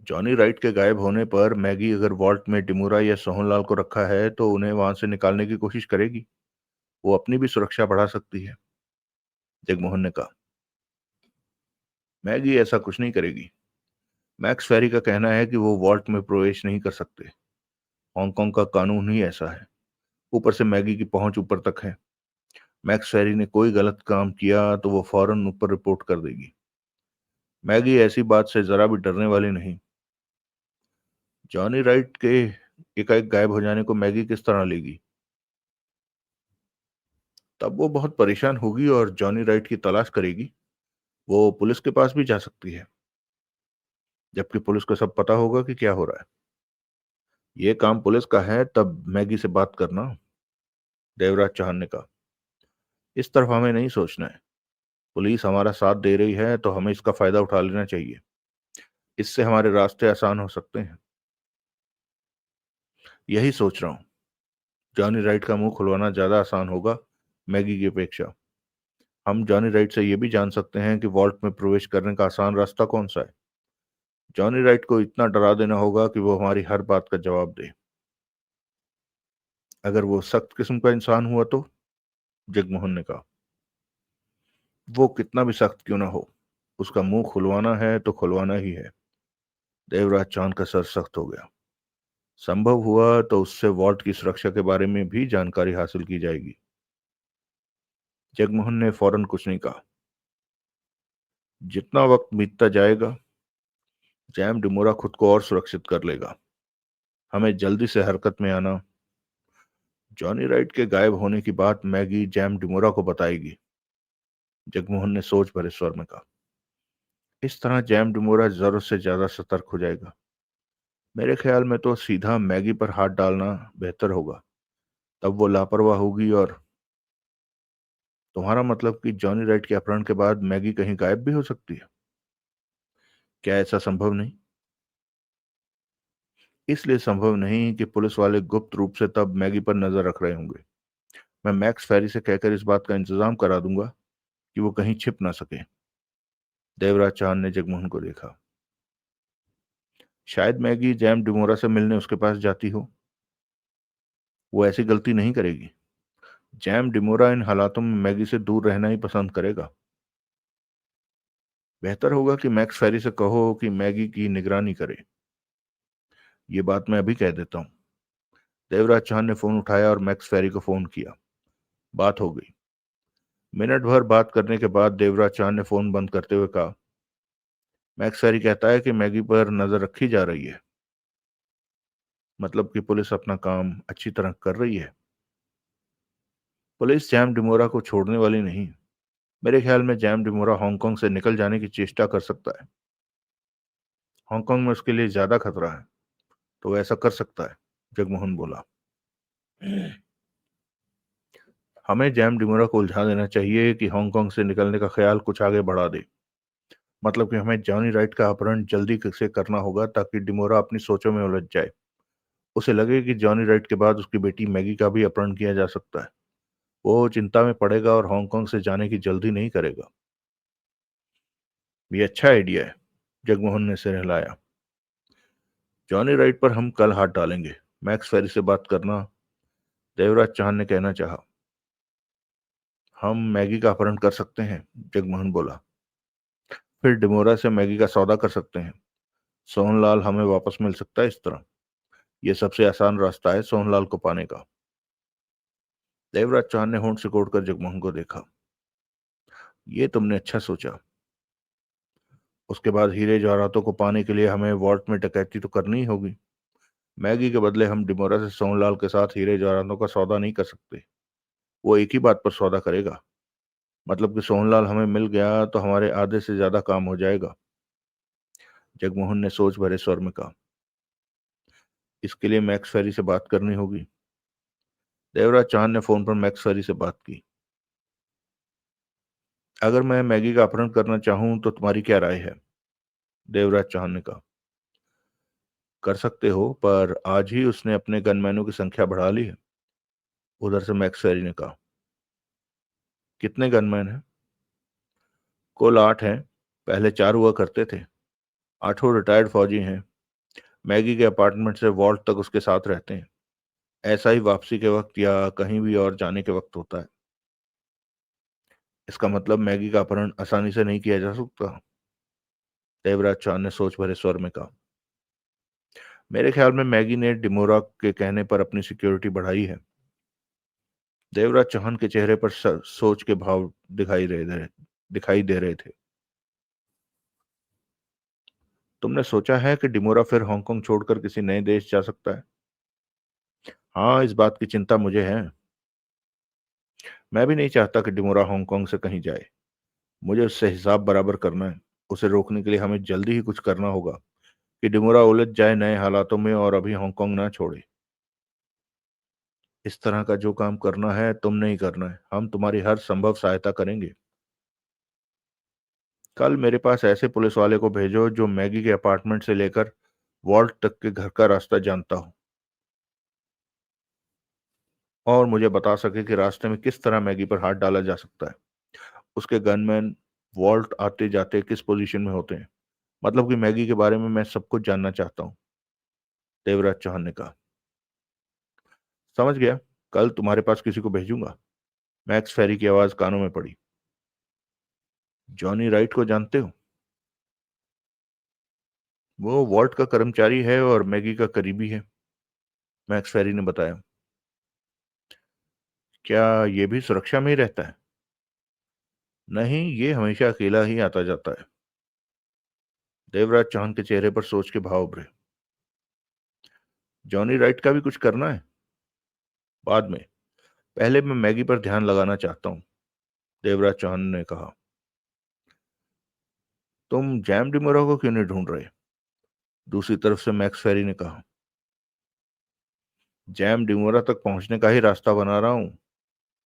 जॉनी राइट के गायब होने पर मैगी अगर वॉल्ट में डिमोरा या सोहनलाल को रखा है तो उन्हें वहां से निकालने की कोशिश करेगी। वो अपनी भी सुरक्षा बढ़ा सकती है, जगमोहन ने कहा। मैगी ऐसा कुछ नहीं करेगी। मैक्स फेरी का कहना है कि वो वॉल्ट में प्रवेश नहीं कर सकते। हांगकांग का कानून ही ऐसा है। ऊपर से मैगी की पहुंच ऊपर तक है। मैक्स फेरी ने कोई गलत काम किया तो वो फौरन ऊपर रिपोर्ट कर देगी। मैगी ऐसी बात से जरा भी डरने वाली नहीं। जॉनी राइट के एकाएक गायब हो जाने को मैगी किस तरह लेगी? तब वो बहुत परेशान होगी और जॉनी राइट की तलाश करेगी। वो पुलिस के पास भी जा सकती है, जबकि पुलिस को सब पता होगा कि क्या हो रहा है। ये काम पुलिस का है, तब मैगी से बात करना, देवराज चौहान ने कहा। इस तरफ हमें नहीं सोचना है। पुलिस हमारा साथ दे रही है तो हमें इसका फायदा उठा लेना चाहिए। इससे हमारे रास्ते आसान हो सकते हैं। यही सोच रहा हूँ। जॉनी राइट का मुंह खुलवाना ज्यादा आसान होगा मैगी की अपेक्षा। हम जॉनी राइट से यह भी जान सकते हैं कि वॉल्ट में प्रवेश करने का आसान रास्ता कौन सा है। जॉनी राइट को इतना डरा देना होगा कि वो हमारी हर बात का जवाब दे। अगर वो सख्त किस्म का इंसान हुआ तो, जगमोहन ने कहा। वो कितना भी सख्त क्यों ना हो, उसका मुंह खुलवाना है तो खुलवाना ही है। देवराज चांद का सर सख्त हो गया। संभव हुआ तो उससे वॉल्ट की सुरक्षा के बारे में भी जानकारी हासिल की जाएगी। जगमोहन ने फौरन कुछ नहीं कहा। जितना वक्त बीतता जाएगा, जैम डिमोरा खुद को और सुरक्षित कर लेगा। हमें जल्दी से हरकत में आना। जॉनी राइट के गायब होने की बात मैगी जैम डिमोरा को बताएगी, जगमोहन ने सोच भरे स्वर में कहा। इस तरह जैम डिमोरा जरूरत से ज्यादा सतर्क हो जाएगा। मेरे ख्याल में तो सीधा मैगी पर हाथ डालना बेहतर होगा। तब वो लापरवाह होगी। और तुम्हारा मतलब कि जॉनी राइट के अपहरण के बाद मैगी कहीं गायब भी हो सकती है? क्या ऐसा संभव नहीं? इसलिए संभव नहीं कि पुलिस वाले गुप्त रूप से तब मैगी पर नजर रख रहे होंगे। मैं मैक्स फेरी से कहकर इस बात का इंतजाम करा दूंगा कि वो कहीं छिप ना सके। देवराज चांद ने जगमोहन को देखा। शायद मैगी जैम डिमोरा से मिलने उसके पास जाती हो। वो ऐसी गलती नहीं करेगी। जैम डिमोरा इन हालातों में मैगी से दूर रहना ही पसंद करेगा। बेहतर होगा कि मैक्स फेरी से कहो कि मैगी की निगरानी करे। ये बात मैं अभी कह देता हूँ। देवराज चांद ने फोन उठाया और मैक्स फेरी को फोन किया। बात हो गई। मिनट भर बात करने के बाद देवराज चांद ने फोन बंद करते हुए कहा, मैक्स फेरी कहता है कि मैगी पर नजर रखी जा रही है। मतलब कि पुलिस अपना काम अच्छी तरह कर रही है। पुलिस जैम डिमोरा को छोड़ने वाली नहीं। मेरे ख्याल में जैम डिमोरा हांगकांग से निकल जाने की चेष्टा कर सकता है। हांगकांग में उसके लिए ज्यादा खतरा है, तो वो ऐसा कर सकता है, जगमोहन बोला। हमें जैम डिमोरा को उलझा देना चाहिए कि हांगकांग से निकलने का ख्याल कुछ आगे बढ़ा दे। मतलब कि हमें जॉनी राइट का अपहरण जल्दी से करना होगा ताकि डिमोरा अपनी सोचों में उलझ जाए। उसे लगे कि जॉनी राइट के बाद उसकी बेटी मैगी का भी अपहरण किया जा सकता है। वो चिंता में पड़ेगा और हांगकांग से जाने की जल्दी नहीं करेगा। ये अच्छा आइडिया है, जगमोहन ने सिर हिलाया। जॉनी राइट पर हम कल हाथ डालेंगे। मैक्स फेरी से बात करना, देवराज चांद ने कहना चाहा। हम मैगी का अपहरण कर सकते हैं, जगमोहन बोला। फिर डिमोरा से मैगी का सौदा कर सकते हैं। सोहनलाल हमें वापस मिल सकता है इस तरह। यह सबसे आसान रास्ता है सोहनलाल को पाने का। देवराज चांद ने होंठ सिकोड़कर जगमोहन को देखा। ये तुमने अच्छा सोचा। उसके बाद हीरे जवाहरातों को पाने के लिए हमें वॉल्ट में डकैती तो करनी ही होगी। मैगी के बदले हम डिमोरा से सोहनलाल के साथ हीरे जवाहरातों का सौदा नहीं कर सकते। वो एक ही बात पर सौदा करेगा। मतलब कि सोहनलाल हमें मिल गया तो हमारे आधे से ज्यादा काम हो जाएगा, जगमोहन ने सोच भरे स्वर में कहा। इसके लिए मैक्स फेरी से बात करनी होगी। देवराज चांद ने फोन पर मैक्स फेरी से बात की। अगर मैं मैगी का अपहरण करना चाहूं तो तुम्हारी क्या राय है? देवराज चांद ने कहा। कर सकते हो, पर आज ही उसने अपने गनमैनों की संख्या बढ़ा ली है, उधर से मैक्स फेरी ने कहा। कितने गनमैन हैं? कुल 8 हैं। पहले 4 हुआ करते थे। आठों रिटायर्ड फौजी हैं। मैगी के अपार्टमेंट से वॉल्ट तक उसके साथ रहते हैं। ऐसा ही वापसी के वक्त या कहीं भी और जाने के वक्त होता है। इसका मतलब मैगी का अपहरण आसानी से नहीं किया जा सकता, देवराज चौहान ने सोच भरे स्वर में कहा। मेरे ख्याल में मैगी ने डिमोरा के कहने पर अपनी सिक्योरिटी बढ़ाई है। देवराज चौहान के चेहरे पर सोच के भाव दिखाई दे रहे थे। तुमने सोचा है कि डिमोरा फिर हांगकांग छोड़कर किसी नए देश जा सकता है? हाँ, इस बात की चिंता मुझे है। मैं भी नहीं चाहता कि डिमोरा हांगकांग से कहीं जाए। मुझे उससे हिसाब बराबर करना है। उसे रोकने के लिए हमें जल्दी ही कुछ करना होगा कि डिमोरा उलझ जाए नए हालातों में और अभी हांगकांग ना छोड़े। इस तरह का जो काम करना है तुमने ही करना है। हम तुम्हारी हर संभव सहायता करेंगे। कल मेरे पास ऐसे पुलिस वाले को भेजो जो मैगी के अपार्टमेंट से लेकर वॉल्ट तक के घर का रास्ता जानता हो और मुझे बता सके कि रास्ते में किस तरह मैगी पर हाथ डाला जा सकता है। उसके गनमैन वॉल्ट आते जाते किस पोजीशन में होते हैं, मतलब कि मैगी के बारे में मैं सब कुछ जानना चाहता हूँ, देवराज चौहान ने कहा। समझ गया। कल तुम्हारे पास किसी को भेजूंगा। मैक्स फेरी की आवाज कानों में पड़ी। जॉनी राइट को जानते हो? वो वॉल्ट का कर्मचारी है और मैगी का करीबी है, मैक्स फेरी ने बताया। क्या ये भी सुरक्षा में ही रहता है? नहीं, ये हमेशा अकेला ही आता जाता है। देवराज चौहान के चेहरे पर सोच के भाव उभरे। जॉनी राइट का भी कुछ करना है? बाद में। पहले मैं मैगी पर ध्यान लगाना चाहता हूँ, देवराज चौहान ने कहा। तुम जैम डिमोरा को क्यों नहीं ढूंढ रहे? दूसरी तरफ से मैक्स फेरी ने कहा। जैम डिमोरा तक पहुंचने का ही रास्ता बना रहा हूँ,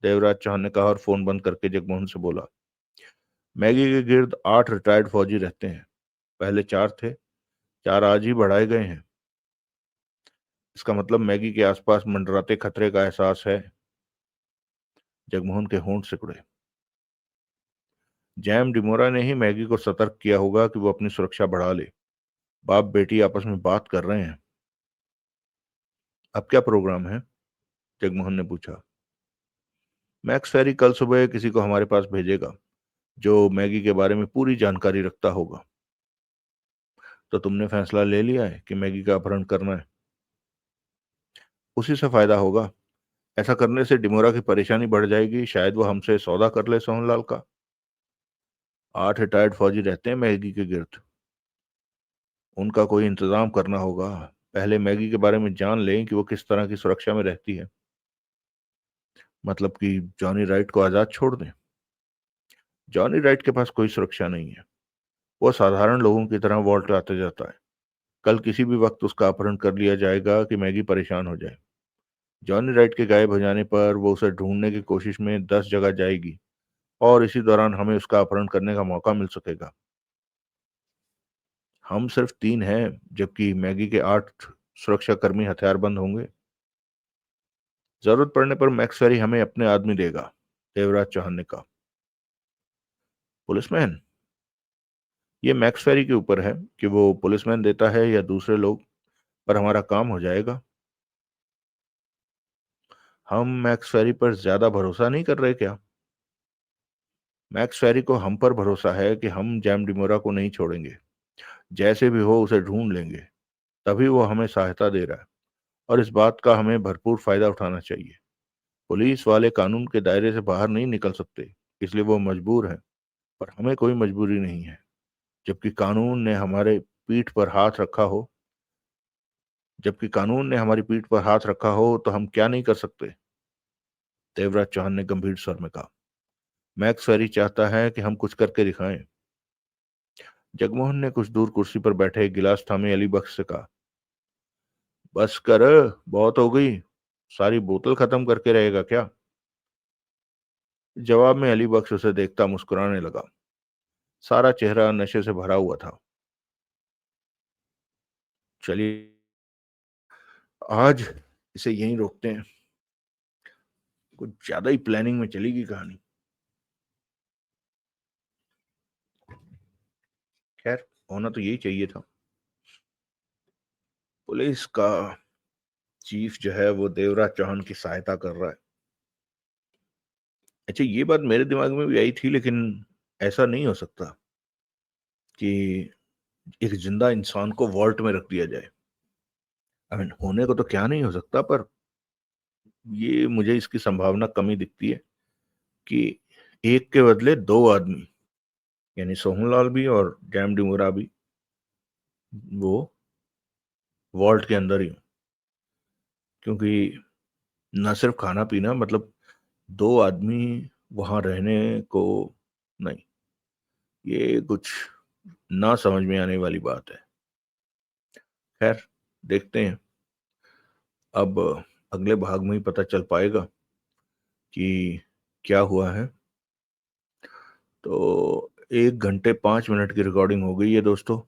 देवराज चौहान ने कहा और फोन बंद करके जगमोहन से बोला। मैगी के गिर्द 8 रिटायर्ड फौजी रहते हैं। पहले 4 थे, 4 आज ही बढ़ाए गए हैं। इसका मतलब मैगी के आसपास मंडराते खतरे का एहसास है। जगमोहन के होंठ सिकुड़े। जैम डिमोरा ने ही मैगी को सतर्क किया होगा कि वो अपनी सुरक्षा बढ़ा ले। बाप बेटी आपस में बात कर रहे हैं। अब क्या प्रोग्राम है? जगमोहन ने पूछा। मैक्स फेरी कल सुबह किसी को हमारे पास भेजेगा जो मैगी के बारे में पूरी जानकारी रखता होगा। तो तुमने फैसला ले लिया है कि मैगी का अपहरण करना है? उसी से फायदा होगा। ऐसा करने से डिमोरा की परेशानी बढ़ जाएगी, शायद वो हमसे सौदा कर ले सोहनलाल का। 8 रिटायर्ड फौजी रहते हैं मैगी के गिर्द। उनका कोई इंतजाम करना होगा। पहले मैगी के बारे में जान लें कि वो किस तरह की सुरक्षा में रहती है। मतलब कि जॉनी राइट को आजाद छोड़ दें? जॉनी राइट के पास कोई सुरक्षा नहीं है। वो साधारण लोगों की तरह वॉल्ट आते जाता है। कल किसी भी वक्त उसका अपहरण कर लिया जाएगा कि मैगी परेशान हो जाए। जॉनी राइट के गायब हो जाने पर वो उसे ढूंढने की कोशिश में 10 जगह जाएगी और इसी दौरान हमें उसका अपहरण करने का मौका मिल सकेगा। हम सिर्फ 3 हैं, जबकि मैगी के 8 सुरक्षाकर्मी हथियारबंद होंगे। जरूरत पड़ने पर मैक्सवेरी हमें अपने आदमी देगा, देवराज चौहान ने कहा। पुलिसमैन? ये मैक्सवेरी के ऊपर है कि वो पुलिसमैन देता है या दूसरे लोग, पर हमारा काम हो जाएगा। हम मैक्सवेरी पर ज्यादा भरोसा नहीं कर रहे क्या? मैक्सवेरी को हम पर भरोसा है कि हम जैम डिमोरा को नहीं छोड़ेंगे। जैसे भी हो उसे ढूंढ लेंगे। तभी वो हमें सहायता दे रहा है और इस बात का हमें भरपूर फायदा उठाना चाहिए। पुलिस वाले कानून के दायरे से बाहर नहीं निकल सकते, इसलिए वो मजबूर है, पर हमें कोई मजबूरी नहीं है। जबकि कानून ने हमारे पीठ पर हाथ रखा हो जबकि कानून ने हमारी पीठ पर हाथ रखा हो तो हम क्या नहीं कर सकते, देवराज चौहान ने गंभीर स्वर में कहा। मैक्स फेरी चाहता है कि हम कुछ करके दिखाएं। जगमोहन ने कुछ दूर कुर्सी पर बैठे एक गिलास थामे अली बख्श से कहा। बस कर, बहुत हो गई। सारी बोतल खत्म करके रहेगा क्या? जवाब में अली बख्श उसे देखता मुस्कुराने लगा। सारा चेहरा नशे से भरा हुआ था। चलिए, आज इसे यहीं रोकते हैं। कुछ ज्यादा ही प्लानिंग में चलेगी कहानी। खैर, होना तो यही चाहिए था। पुलिस का चीफ जो है वो देवराज चौहान की सहायता कर रहा है। अच्छा, ये बात मेरे दिमाग में भी आई थी, लेकिन ऐसा नहीं हो सकता कि एक जिंदा इंसान को वॉल्ट में रख दिया जाए। आई मीन, होने को तो क्या नहीं हो सकता, पर ये मुझे इसकी संभावना कमी दिखती है कि एक के बदले दो आदमी, यानी सोहनलाल भी और जैम डिमोरा भी, वो वॉल्ट के अंदर ही हो। क्योंकि न सिर्फ खाना पीना, मतलब दो आदमी वहां रहने को नहीं, ये कुछ ना समझ में आने वाली बात है। खैर, देखते हैं। अब अगले भाग में ही पता चल पाएगा कि क्या हुआ है। तो 1 घंटे 5 मिनट की रिकॉर्डिंग हो गई है दोस्तों।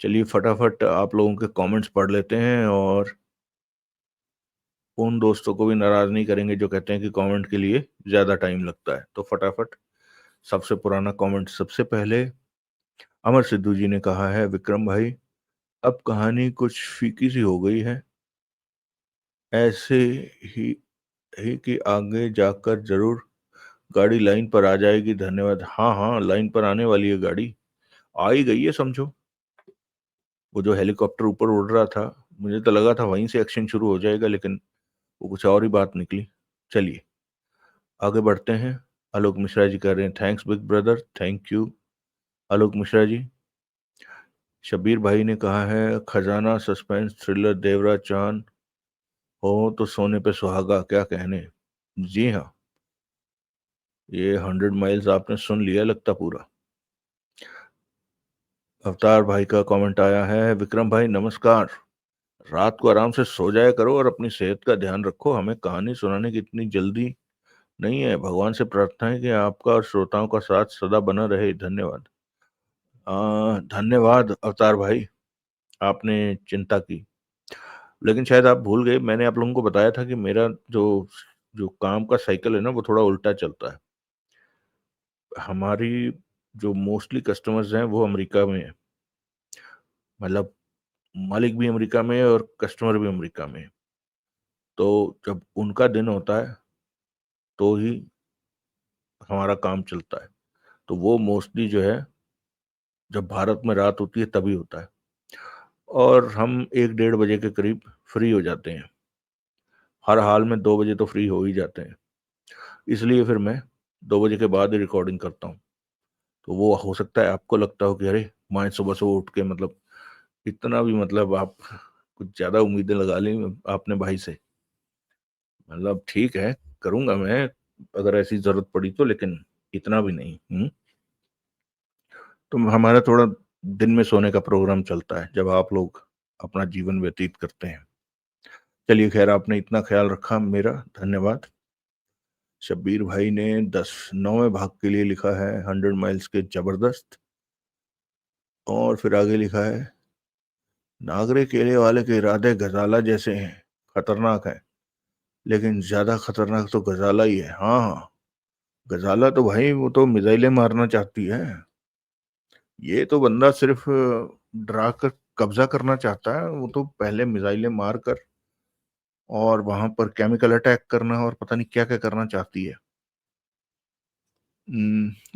चलिए फटाफट आप लोगों के कमेंट्स पढ़ लेते हैं, और उन दोस्तों को भी नाराज नहीं करेंगे जो कहते हैं कि कमेंट के लिए ज्यादा टाइम लगता है। तो फटाफट, सबसे पुराना कमेंट सबसे पहले अमर सिद्धू जी ने कहा है, विक्रम भाई अब कहानी कुछ फीकी सी हो गई है, ऐसे ही ही कि आगे जाकर जरूर गाड़ी लाइन पर आ जाएगी, धन्यवाद। हाँ हाँ, लाइन पर आने वाली है गाड़ी, आ ही गई है समझो। वो जो हेलीकॉप्टर ऊपर उड़ रहा था, मुझे तो लगा था वहीं से एक्शन शुरू हो जाएगा, लेकिन वो कुछ और ही बात निकली। चलिए आगे बढ़ते हैं। आलोक मिश्रा जी कह रहे हैं, thanks big brother, thank you Alok Mishra ji. Shabir भाई ने कहा है, खजाना सस्पेंस थ्रिलर देवराज चांद हो तो सोने पे सुहागा, क्या कहने। जी हाँ, ये 100 माइल्स आपने सुन लिया लगता पूरा। अवतार भाई का कमेंट आया है, विक्रम भाई नमस्कार, रात को आराम से सो जाया करो और अपनी सेहत का ध्यान रखो, हमें कहानी सुनाने की इतनी जल्दी नहीं है। भगवान से प्रार्थना है कि आपका और श्रोताओं का साथ सदा बना रहे, धन्यवाद। धन्यवाद अवतार भाई, आपने चिंता की। लेकिन शायद आप भूल गए, मैंने आप लोगों को बताया था कि मेरा जो जो काम का साइकिल है ना, वो थोड़ा उल्टा चलता है। हमारी जो मोस्टली कस्टमर्स हैं वो अमेरिका में है, मतलब मालिक भी अमेरिका में है और कस्टमर भी अमेरिका में है। तो जब उनका दिन होता है तो ही हमारा काम चलता है। तो वो मोस्टली जो है, जब भारत में रात होती है तभी होता है, और हम 1 डेढ़ बजे के करीब फ्री हो जाते हैं। हर हाल में 2 बजे तो फ्री हो ही जाते हैं, इसलिए फिर मैं 2 बजे के बाद ही रिकॉर्डिंग करता हूँ। तो वो हो सकता है आपको लगता हो कि अरे माए सुबह सुबह उठ के, मतलब इतना भी, मतलब आप कुछ ज्यादा उम्मीदें लगा ली आपने भाई से। मतलब ठीक है, करूंगा मैं अगर ऐसी जरूरत पड़ी तो, लेकिन इतना भी नहीं। तो हमारा थोड़ा दिन में सोने का प्रोग्राम चलता है जब आप लोग अपना जीवन व्यतीत करते हैं। चलिए खैर, आपने इतना ख्याल रखा मेरा, धन्यवाद। शब्बीर भाई ने 9वें भाग के लिए लिखा है, 100 माइल्स के जबरदस्त। और फिर आगे लिखा है, नागरे केले वाले के इरादे गजाला जैसे हैं, खतरनाक है, लेकिन ज्यादा खतरनाक तो गजाला ही है। हाँ हाँ, गजाला तो भाई वो तो मिसाइलें मारना चाहती है, ये तो बंदा सिर्फ डरा कर कब्जा करना चाहता है। वो तो पहले मिसाइलें मार कर और वहां पर केमिकल अटैक करना और पता नहीं क्या क्या करना चाहती है।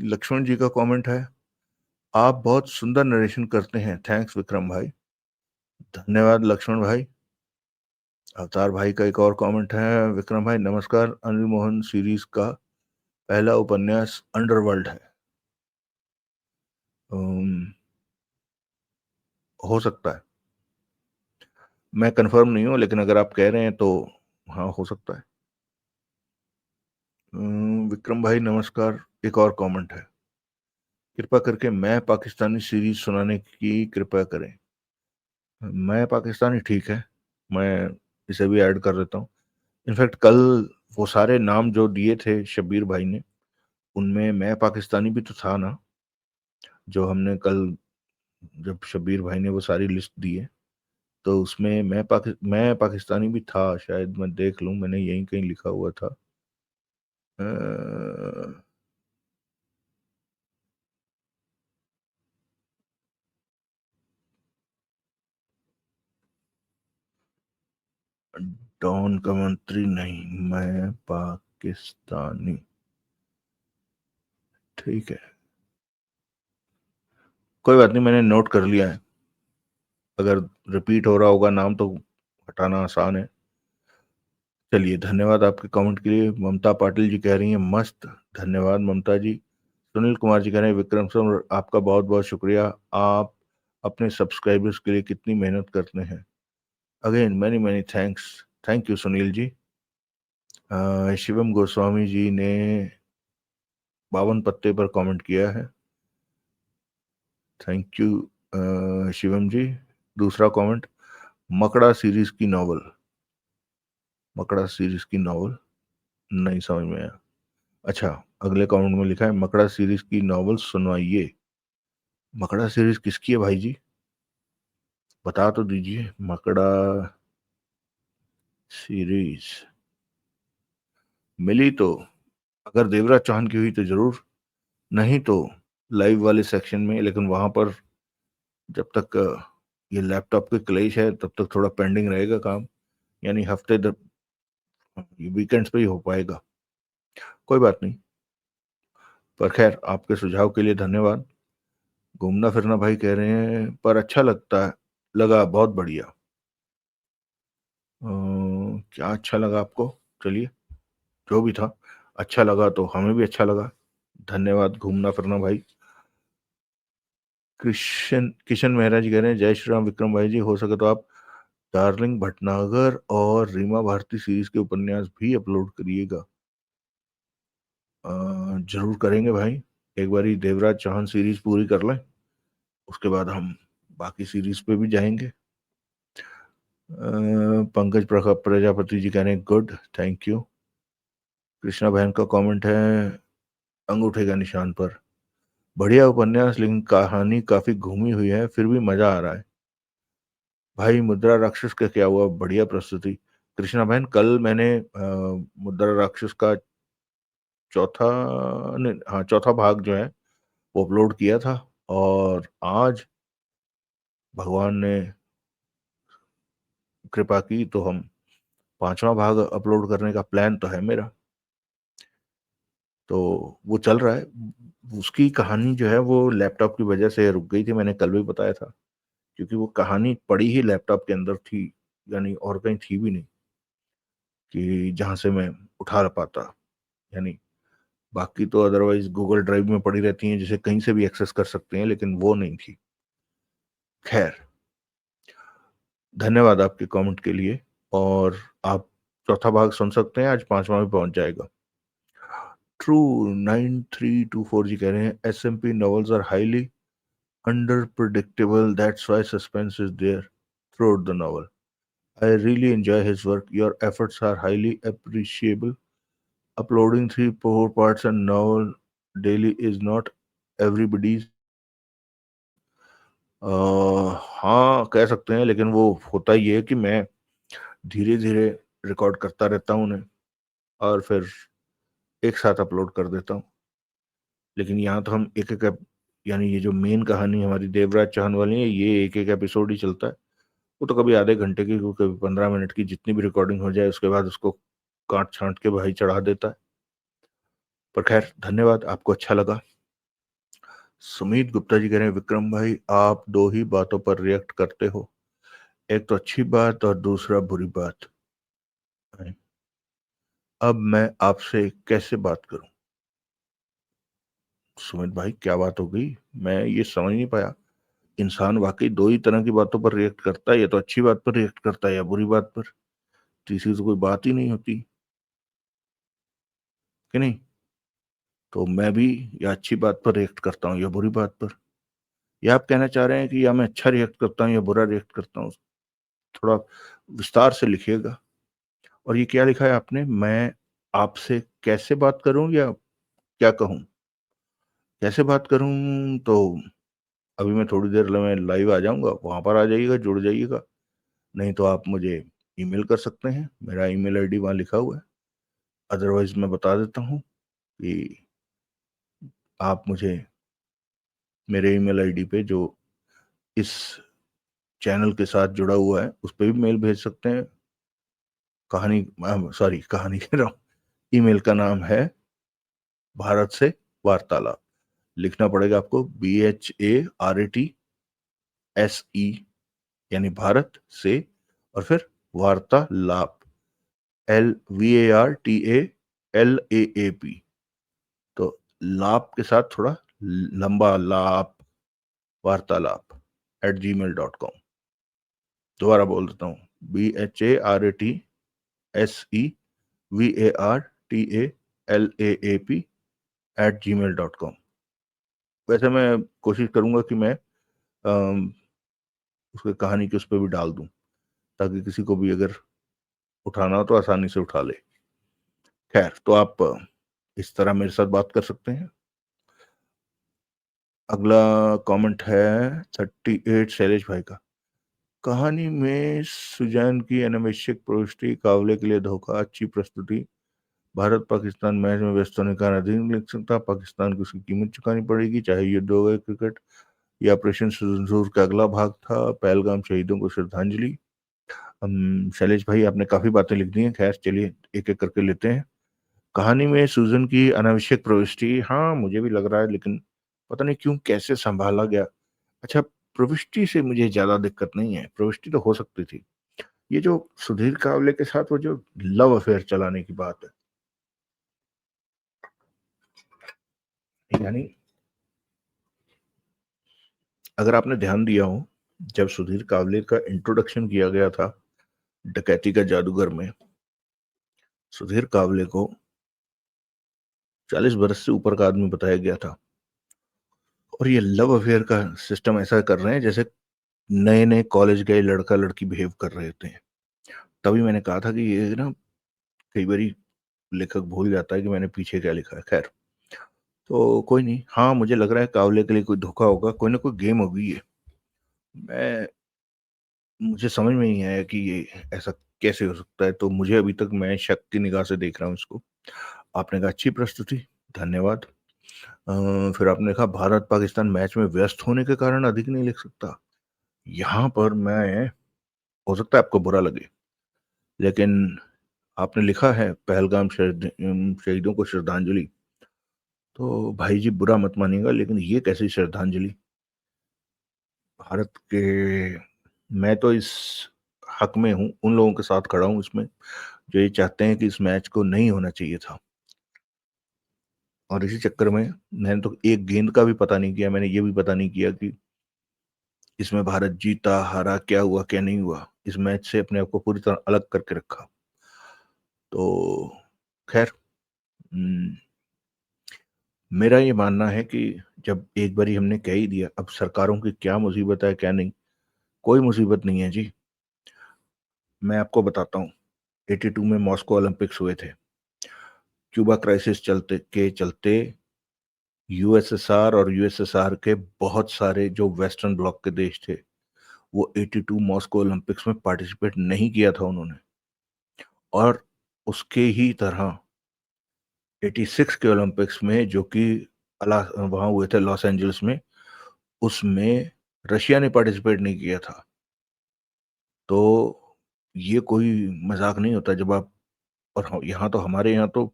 लक्ष्मण जी का कमेंट है, आप बहुत सुंदर नरेशन करते हैं, थैंक्स विक्रम भाई। धन्यवाद लक्ष्मण भाई। अवतार भाई का एक और कमेंट है, विक्रम भाई नमस्कार, अनिल मोहन सीरीज का पहला उपन्यास अंडरवर्ल्ड है। अम्म, हो सकता है, मैं कंफर्म नहीं हूँ, लेकिन अगर आप कह रहे हैं तो हाँ, हो सकता है। विक्रम भाई नमस्कार, एक और कमेंट है, कृपया करके मैं पाकिस्तानी सीरीज सुनाने की कृपया करें। मैं पाकिस्तानी, ठीक है, मैं इसे भी ऐड कर देता हूँ। इनफैक्ट कल वो सारे नाम जो दिए थे शब्बीर भाई ने, उनमें मैं पाकिस्तानी भी तो था ना, जो हमने कल, जब शब्बीर भाई ने वो सारी लिस्ट दी है, तो उसमें मैं पाकिस्तानी भी था शायद। मैं देख लूं, मैंने यहीं कहीं लिखा हुआ था। अ, डॉन का मंत्री नहीं, मैं पाकिस्तानी। ठीक है, कोई बात नहीं, मैंने नोट कर लिया है। अगर रिपीट हो रहा होगा नाम तो हटाना आसान है। चलिए, धन्यवाद आपके कमेंट के लिए। ममता पाटिल जी कह रही हैं मस्त, धन्यवाद ममता जी। सुनील कुमार जी कह रहे हैं विक्रम सर आपका बहुत बहुत शुक्रिया, आप अपने सब्सक्राइबर्स के लिए कितनी मेहनत करते हैं। Again many many thanks, thank you Sunil ji. Shivam Goswami ji ने 52 पत्ते पर कमेंट किया है, थैंक यू शिवम जी। दूसरा कमेंट, मकड़ा सीरीज की नॉवल, मकड़ा सीरीज की नॉवल नहीं समझ में आया। अच्छा, अगले कमेंट में लिखा है मकड़ा सीरीज की नॉवल सुनवाइए। मकड़ा सीरीज किसकी है भाई जी, बता तो दीजिए। मकड़ा सीरीज मिली तो, अगर देवराज चौहान की हुई तो जरूर, नहीं तो लाइव वाले सेक्शन में। लेकिन वहां पर जब तक ये लैपटॉप के क्लेश है तब तक थोड़ा पेंडिंग रहेगा काम, यानी हफ्ते वीकेंड्स पे ही हो पाएगा। कोई बात नहीं, पर खैर आपके सुझाव के लिए धन्यवाद। घूमना फिरना भाई कह रहे हैं पर अच्छा लगता है, लगा बहुत बढ़िया। क्या अच्छा लगा आपको, चलिए जो भी था अच्छा लगा तो हमें भी अच्छा लगा, धन्यवाद घूमना फिरना भाई। किशन किशन मेहरा जी कह रहे हैं जय श्री राम विक्रम भाई जी, हो सके तो आप डार्लिंग भटनागर और रीमा भारती सीरीज के उपन्यास भी अपलोड करिएगा। जरूर करेंगे भाई, एक बारी देवराज चौहान सीरीज पूरी कर लें, उसके बाद हम बाकी सीरीज पे भी जाएंगे। पंकज प्रजापति जी कह रहे हैं गुड, थैंक यू। कृष्णा बहन का कमेंट है अंगूठे का निशान पर, बढ़िया उपन्यास लेकिन कहानी काफी घूमी हुई है, फिर भी मजा आ रहा है। भाई मुद्रा राक्षस का क्या हुआ, बढ़िया प्रस्तुति। कृष्णा बहन कल मैंने मुद्रा राक्षस का चौथा, नहीं हाँ चौथा भाग जो है वो अपलोड किया था, और आज भगवान ने कृपा की तो हम पांचवा भाग अपलोड करने का प्लान तो है मेरा, तो वो चल रहा है। उसकी कहानी जो है वो लैपटॉप की वजह से रुक गई थी, मैंने कल भी बताया था, क्योंकि वो कहानी पड़ी ही लैपटॉप के अंदर थी, यानी और कहीं थी भी नहीं कि जहां से मैं उठा पाता, यानी बाकी तो अदरवाइज गूगल ड्राइव में पड़ी रहती हैं जिसे कहीं से भी एक्सेस कर सकते हैं, लेकिन वो नहीं थी। खैर, धन्यवाद आपके कमेंट के लिए, और आप चौथा भाग सुन सकते हैं, आज पांचवा भी पहुंच जाएगा। ट्रू 9324 जी कह रहे हैं SMP novels are highly unpredictable, that's why suspense is there throughout the novel. I really enjoy his work, your efforts are highly appreciable. Uploading 3 4 parts and novel daily is not everybody's। हाँ कह सकते हैं, लेकिन वो होता ये है कि मैं धीरे धीरे रिकॉर्ड करता रहता हूँ उन्हें, और फिर एक साथ अपलोड कर देता हूँ। लेकिन यहाँ तो हम एक एक यानी ये जो मेन कहानी हमारी देवराज चौहान वाली है, ये एक एक एपिसोड ही चलता है। वो तो कभी आधे घंटे की, कभी 15 मिनट की, जितनी भी रिकॉर्डिंग हो जाए उसके बाद उसको काट छांट के भाई चढ़ा देता है। पर खैर धन्यवाद, आपको अच्छा लगा। सुमीत गुप्ता जी कह रहे हैं विक्रम भाई आप दो ही बातों पर रिएक्ट करते हो, एक तो अच्छी बात और दूसरा बुरी बात। अब मैं आपसे कैसे बात करूं। सुमित भाई क्या बात हो गई, मैं ये समझ नहीं पाया। इंसान वाकई दो ही तरह की बातों पर रिएक्ट करता है, या तो अच्छी बात पर रिएक्ट करता है या बुरी बात पर, तीसरी तो कोई बात ही नहीं होती कि नहीं। तो मैं भी या अच्छी बात पर रिएक्ट करता हूँ या बुरी बात पर, या आप कहना चाह रहे हैं कि या मैं अच्छा रिएक्ट करता हूँ या बुरा रिएक्ट करता हूँ, थोड़ा विस्तार से लिखिएगा। और ये क्या लिखा है आपने, मैं आपसे कैसे बात करूं या क्या कहूं। कैसे बात करूं तो अभी मैं थोड़ी देर में लाइव आ जाऊंगा, वहां पर आ जाइएगा, जुड़ जाइएगा। नहीं तो आप मुझे ईमेल कर सकते हैं, मेरा ईमेल आईडी वहां लिखा हुआ है। अदरवाइज मैं बता देता हूँ कि आप मुझे मेरे ईमेल आईडी पे जो इस चैनल के साथ जुड़ा हुआ है उस पर भी मेल भेज सकते हैं, कहानी कह रहा हूँ, ईमेल का नाम है भारत से वार्तालाप। लिखना पड़ेगा आपको BHARATSE, यानी भारत से, और फिर वार्तालाप, LVARTALAAP। तो लाप के साथ थोड़ा लंबा लाप, वार्तालाप @gmail.com। दोबारा बोल देता हूँ, BHARATSEVARTALAAP वैसे मैं कोशिश करूंगा कि मैं उसके कहानी के उस पर भी डाल दूं, ताकि किसी को भी अगर उठाना हो तो आसानी से उठा ले। खैर, तो आप इस तरह मेरे साथ बात कर सकते हैं। अगला कमेंट है 38 शैलेश भाई का। कहानी में सुजैन की अनावश्यक प्रविष्टि, कावले के लिए धोखा, अच्छी प्रस्तुति, भारत पाकिस्तान मैच में व्यस्त होने का कारण नहीं लिख सकता, पाकिस्तान को उसकी कीमत चुकानी पड़ेगी, चाहे युद्ध हो गए क्रिकेट। ये ऑपरेशन सिंदूर का अगला भाग था, पहलगाम शहीदों को श्रद्धांजलि। शैलेश भाई, आपने काफी बातें लिख दी हैं। खैर, चलिए एक एक करके लेते हैं। कहानी में सूजन की अनावश्यक प्रविष्टि, हाँ मुझे भी लग रहा है, लेकिन पता नहीं क्यों कैसे संभाला गया। अच्छा, प्रविष्टि से मुझे ज्यादा दिक्कत नहीं है, प्रविष्टि तो हो सकती थी। ये जो सुधीर कावले के साथ वो जो लव अफेयर चलाने की बात है, यानी अगर आपने ध्यान दिया हो, जब सुधीर कावले का इंट्रोडक्शन किया गया था डकैती का जादूगर में, सुधीर कावले को 40 बरस से ऊपर का आदमी बताया गया था, और ये लव अफेयर का सिस्टम ऐसा कर रहे हैं जैसे नए नए कॉलेज गए लड़का लड़की बिहेव कर रहे थे। तभी मैंने कहा था कि ये ना, कई बारी लेखक भूल जाता है कि मैंने पीछे क्या लिखा है। खैर, तो कोई नहीं। हाँ, मुझे लग रहा है कावले के लिए कोई धोखा होगा, कोई ना कोई गेम होगी ये। मैं मुझे समझ में नहीं आया कि ये ऐसा कैसे हो सकता है, तो मुझे अभी तक, मैं शक की निगाह से देख रहा हूँ इसको। आपने कहा अच्छी प्रस्तुति, धन्यवाद। फिर आपने कहा भारत पाकिस्तान मैच में व्यस्त होने के कारण अधिक नहीं लिख सकता। यहाँ पर मैं, हो सकता है आपको बुरा लगे, लेकिन आपने लिखा है पहलगाम शहीदों को श्रद्धांजलि, तो भाई जी बुरा मत मानिएगा, लेकिन ये कैसी श्रद्धांजलि भारत के। मैं तो इस हक में हूं, उन लोगों के साथ खड़ा हूं इसमें जो ये चाहते हैं कि इस मैच को नहीं होना चाहिए था। और इसी चक्कर में मैंने तो एक गेंद का भी पता नहीं किया, मैंने ये भी पता नहीं किया कि इसमें भारत जीता हारा, क्या हुआ क्या नहीं हुआ। इस मैच से अपने आप को पूरी तरह अलग करके रखा। तो खैर, हम्म, मेरा ये मानना है कि जब एक बारी हमने कह ही दिया, अब सरकारों की क्या मुसीबत है क्या नहीं, कोई मुसीबत नहीं है जी। मैं आपको बताता हूँ, 82 में मॉस्को ओलंपिक्स हुए थे। क्यूबा क्राइसिस चलते यूएसएसआर और यूएसएसआर के बहुत सारे जो वेस्टर्न ब्लॉक के देश थे, वो 82 मॉस्को ओलंपिक्स में पार्टिसिपेट नहीं किया था उन्होंने। और उसके ही तरह 86 के ओलंपिक्स में, जो कि वहां हुए थे लॉस एंजल्स में, उसमें रशिया ने पार्टिसिपेट नहीं किया था। तो ये कोई मजाक नहीं होता जब आप, और यहाँ तो, हमारे यहाँ तो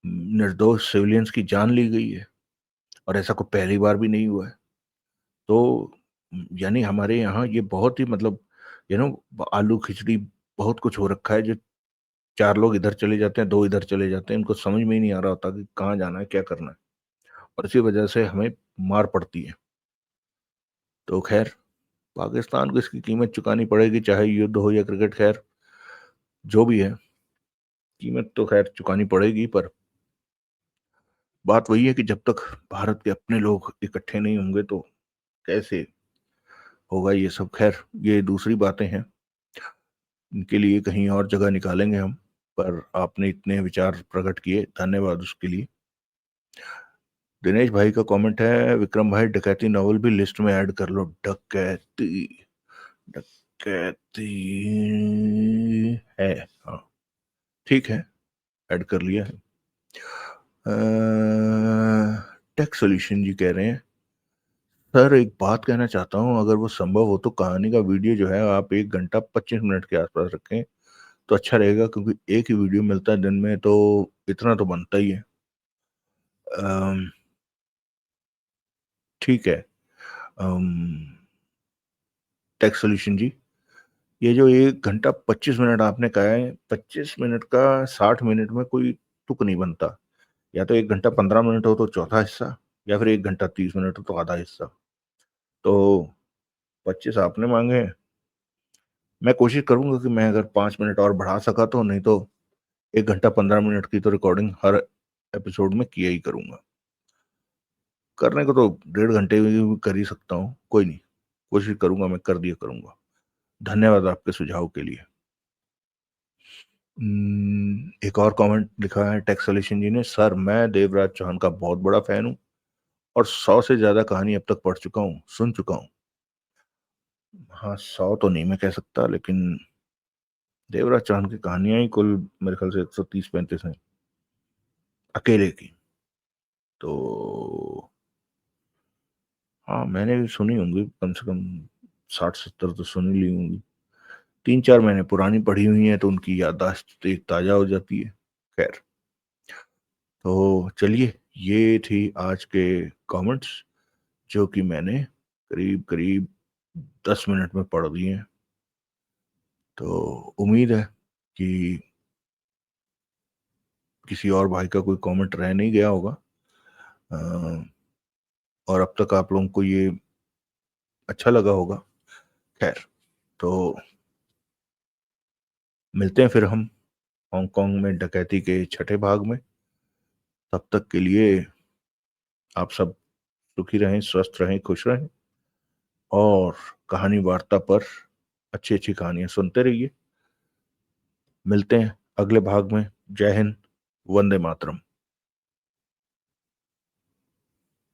निर्दोष सिविलियंस की जान ली गई है, और ऐसा कोई पहली बार भी नहीं हुआ है। तो यानी हमारे यहाँ ये बहुत ही, मतलब आलू खिचड़ी बहुत कुछ हो रखा है, जो चार लोग इधर चले जाते हैं, दो इधर चले जाते हैं, इनको समझ में ही नहीं आ रहा होता कि कहाँ जाना है क्या करना है, और इसी वजह से हमें मार पड़ती है। तो खैर, पाकिस्तान को इसकी कीमत चुकानी पड़ेगी, चाहे युद्ध हो या क्रिकेट। खैर, जो भी है, कीमत तो खैर चुकानी पड़ेगी। पर बात वही है कि जब तक भारत के अपने लोग इकट्ठे नहीं होंगे तो कैसे होगा ये सब। खैर, ये दूसरी बातें हैं, इनके लिए कहीं और जगह निकालेंगे हम। पर आपने इतने विचार प्रकट किए, धन्यवाद उसके लिए। दिनेश भाई का कमेंट है, विक्रम भाई डकैती नॉवल भी लिस्ट में ऐड कर लो। डकैती, डकैती है, हाँ ठीक है, ऐड कर लिया है। टेक सॉल्यूशन जी कह रहे हैं, सर एक बात कहना चाहता हूँ, अगर वो संभव हो तो कहानी का वीडियो जो है आप 1 घंटा 25 मिनट के आसपास रखें, तो अच्छा रहेगा, क्योंकि एक ही वीडियो मिलता है दिन में, तो इतना तो बनता ही है। अम, ठीक है। टेक सोल्यूशन जी, ये जो 1 घंटा 25 मिनट आपने कहा है, 25 मिनट का 60 मिनट में कोई तुक नहीं बनता। या तो 1 घंटा 15 मिनट हो तो चौथा हिस्सा, या फिर 1 घंटा 30 मिनट हो तो आधा हिस्सा। तो 25 आपने मांगे हैं। मैं कोशिश करूंगा कि मैं अगर 5 मिनट और बढ़ा सका तो, नहीं तो 1 घंटा 15 मिनट की तो रिकॉर्डिंग हर एपिसोड में किया ही करूंगा। करने को तो 1.5 घंटे में भी कर ही सकता हूँ, कोई नहीं, कोशिश करूंगा, मैं कर दिया करूंगा। धन्यवाद आपके सुझाव के लिए। एक और कमेंट लिखा है टेक सोल्यूशन जी ने। सर, मैं देवराज चौहान का बहुत बड़ा फैन हूँ और 100 से ज्यादा कहानी अब तक पढ़ चुका हूँ, सुन चुका हूँ। हाँ, 100 तो नहीं मैं कह सकता, लेकिन देवराज चौहान की कहानियां ही कुल मेरे ख्याल से 130-135 हैं, अकेले की। तो हाँ, मैंने भी सुनी होंगी, कम से कम 60-70 तो सुन ही ली होंगी। 3-4 महीने पुरानी पढ़ी हुई है, तो उनकी याददाश्त एक ताजा हो जाती है। खैर, तो चलिए, ये थी आज के कमेंट्स, जो कि मैंने करीब करीब 10 मिनट में पढ़ दिए हैं। तो उम्मीद है कि किसी और भाई का कोई कमेंट रह नहीं गया होगा। अ, और अब तक आप लोगों को ये अच्छा लगा होगा। खैर, तो मिलते हैं फिर हम हांगकांग में डकैती के छठे भाग में। तब तक के लिए आप सब सुखी रहें, स्वस्थ रहें, खुश रहें, और कहानी वार्ता पर अच्छी अच्छी कहानियां सुनते रहिए। मिलते हैं अगले भाग में। जय हिंद, वंदे मातरम।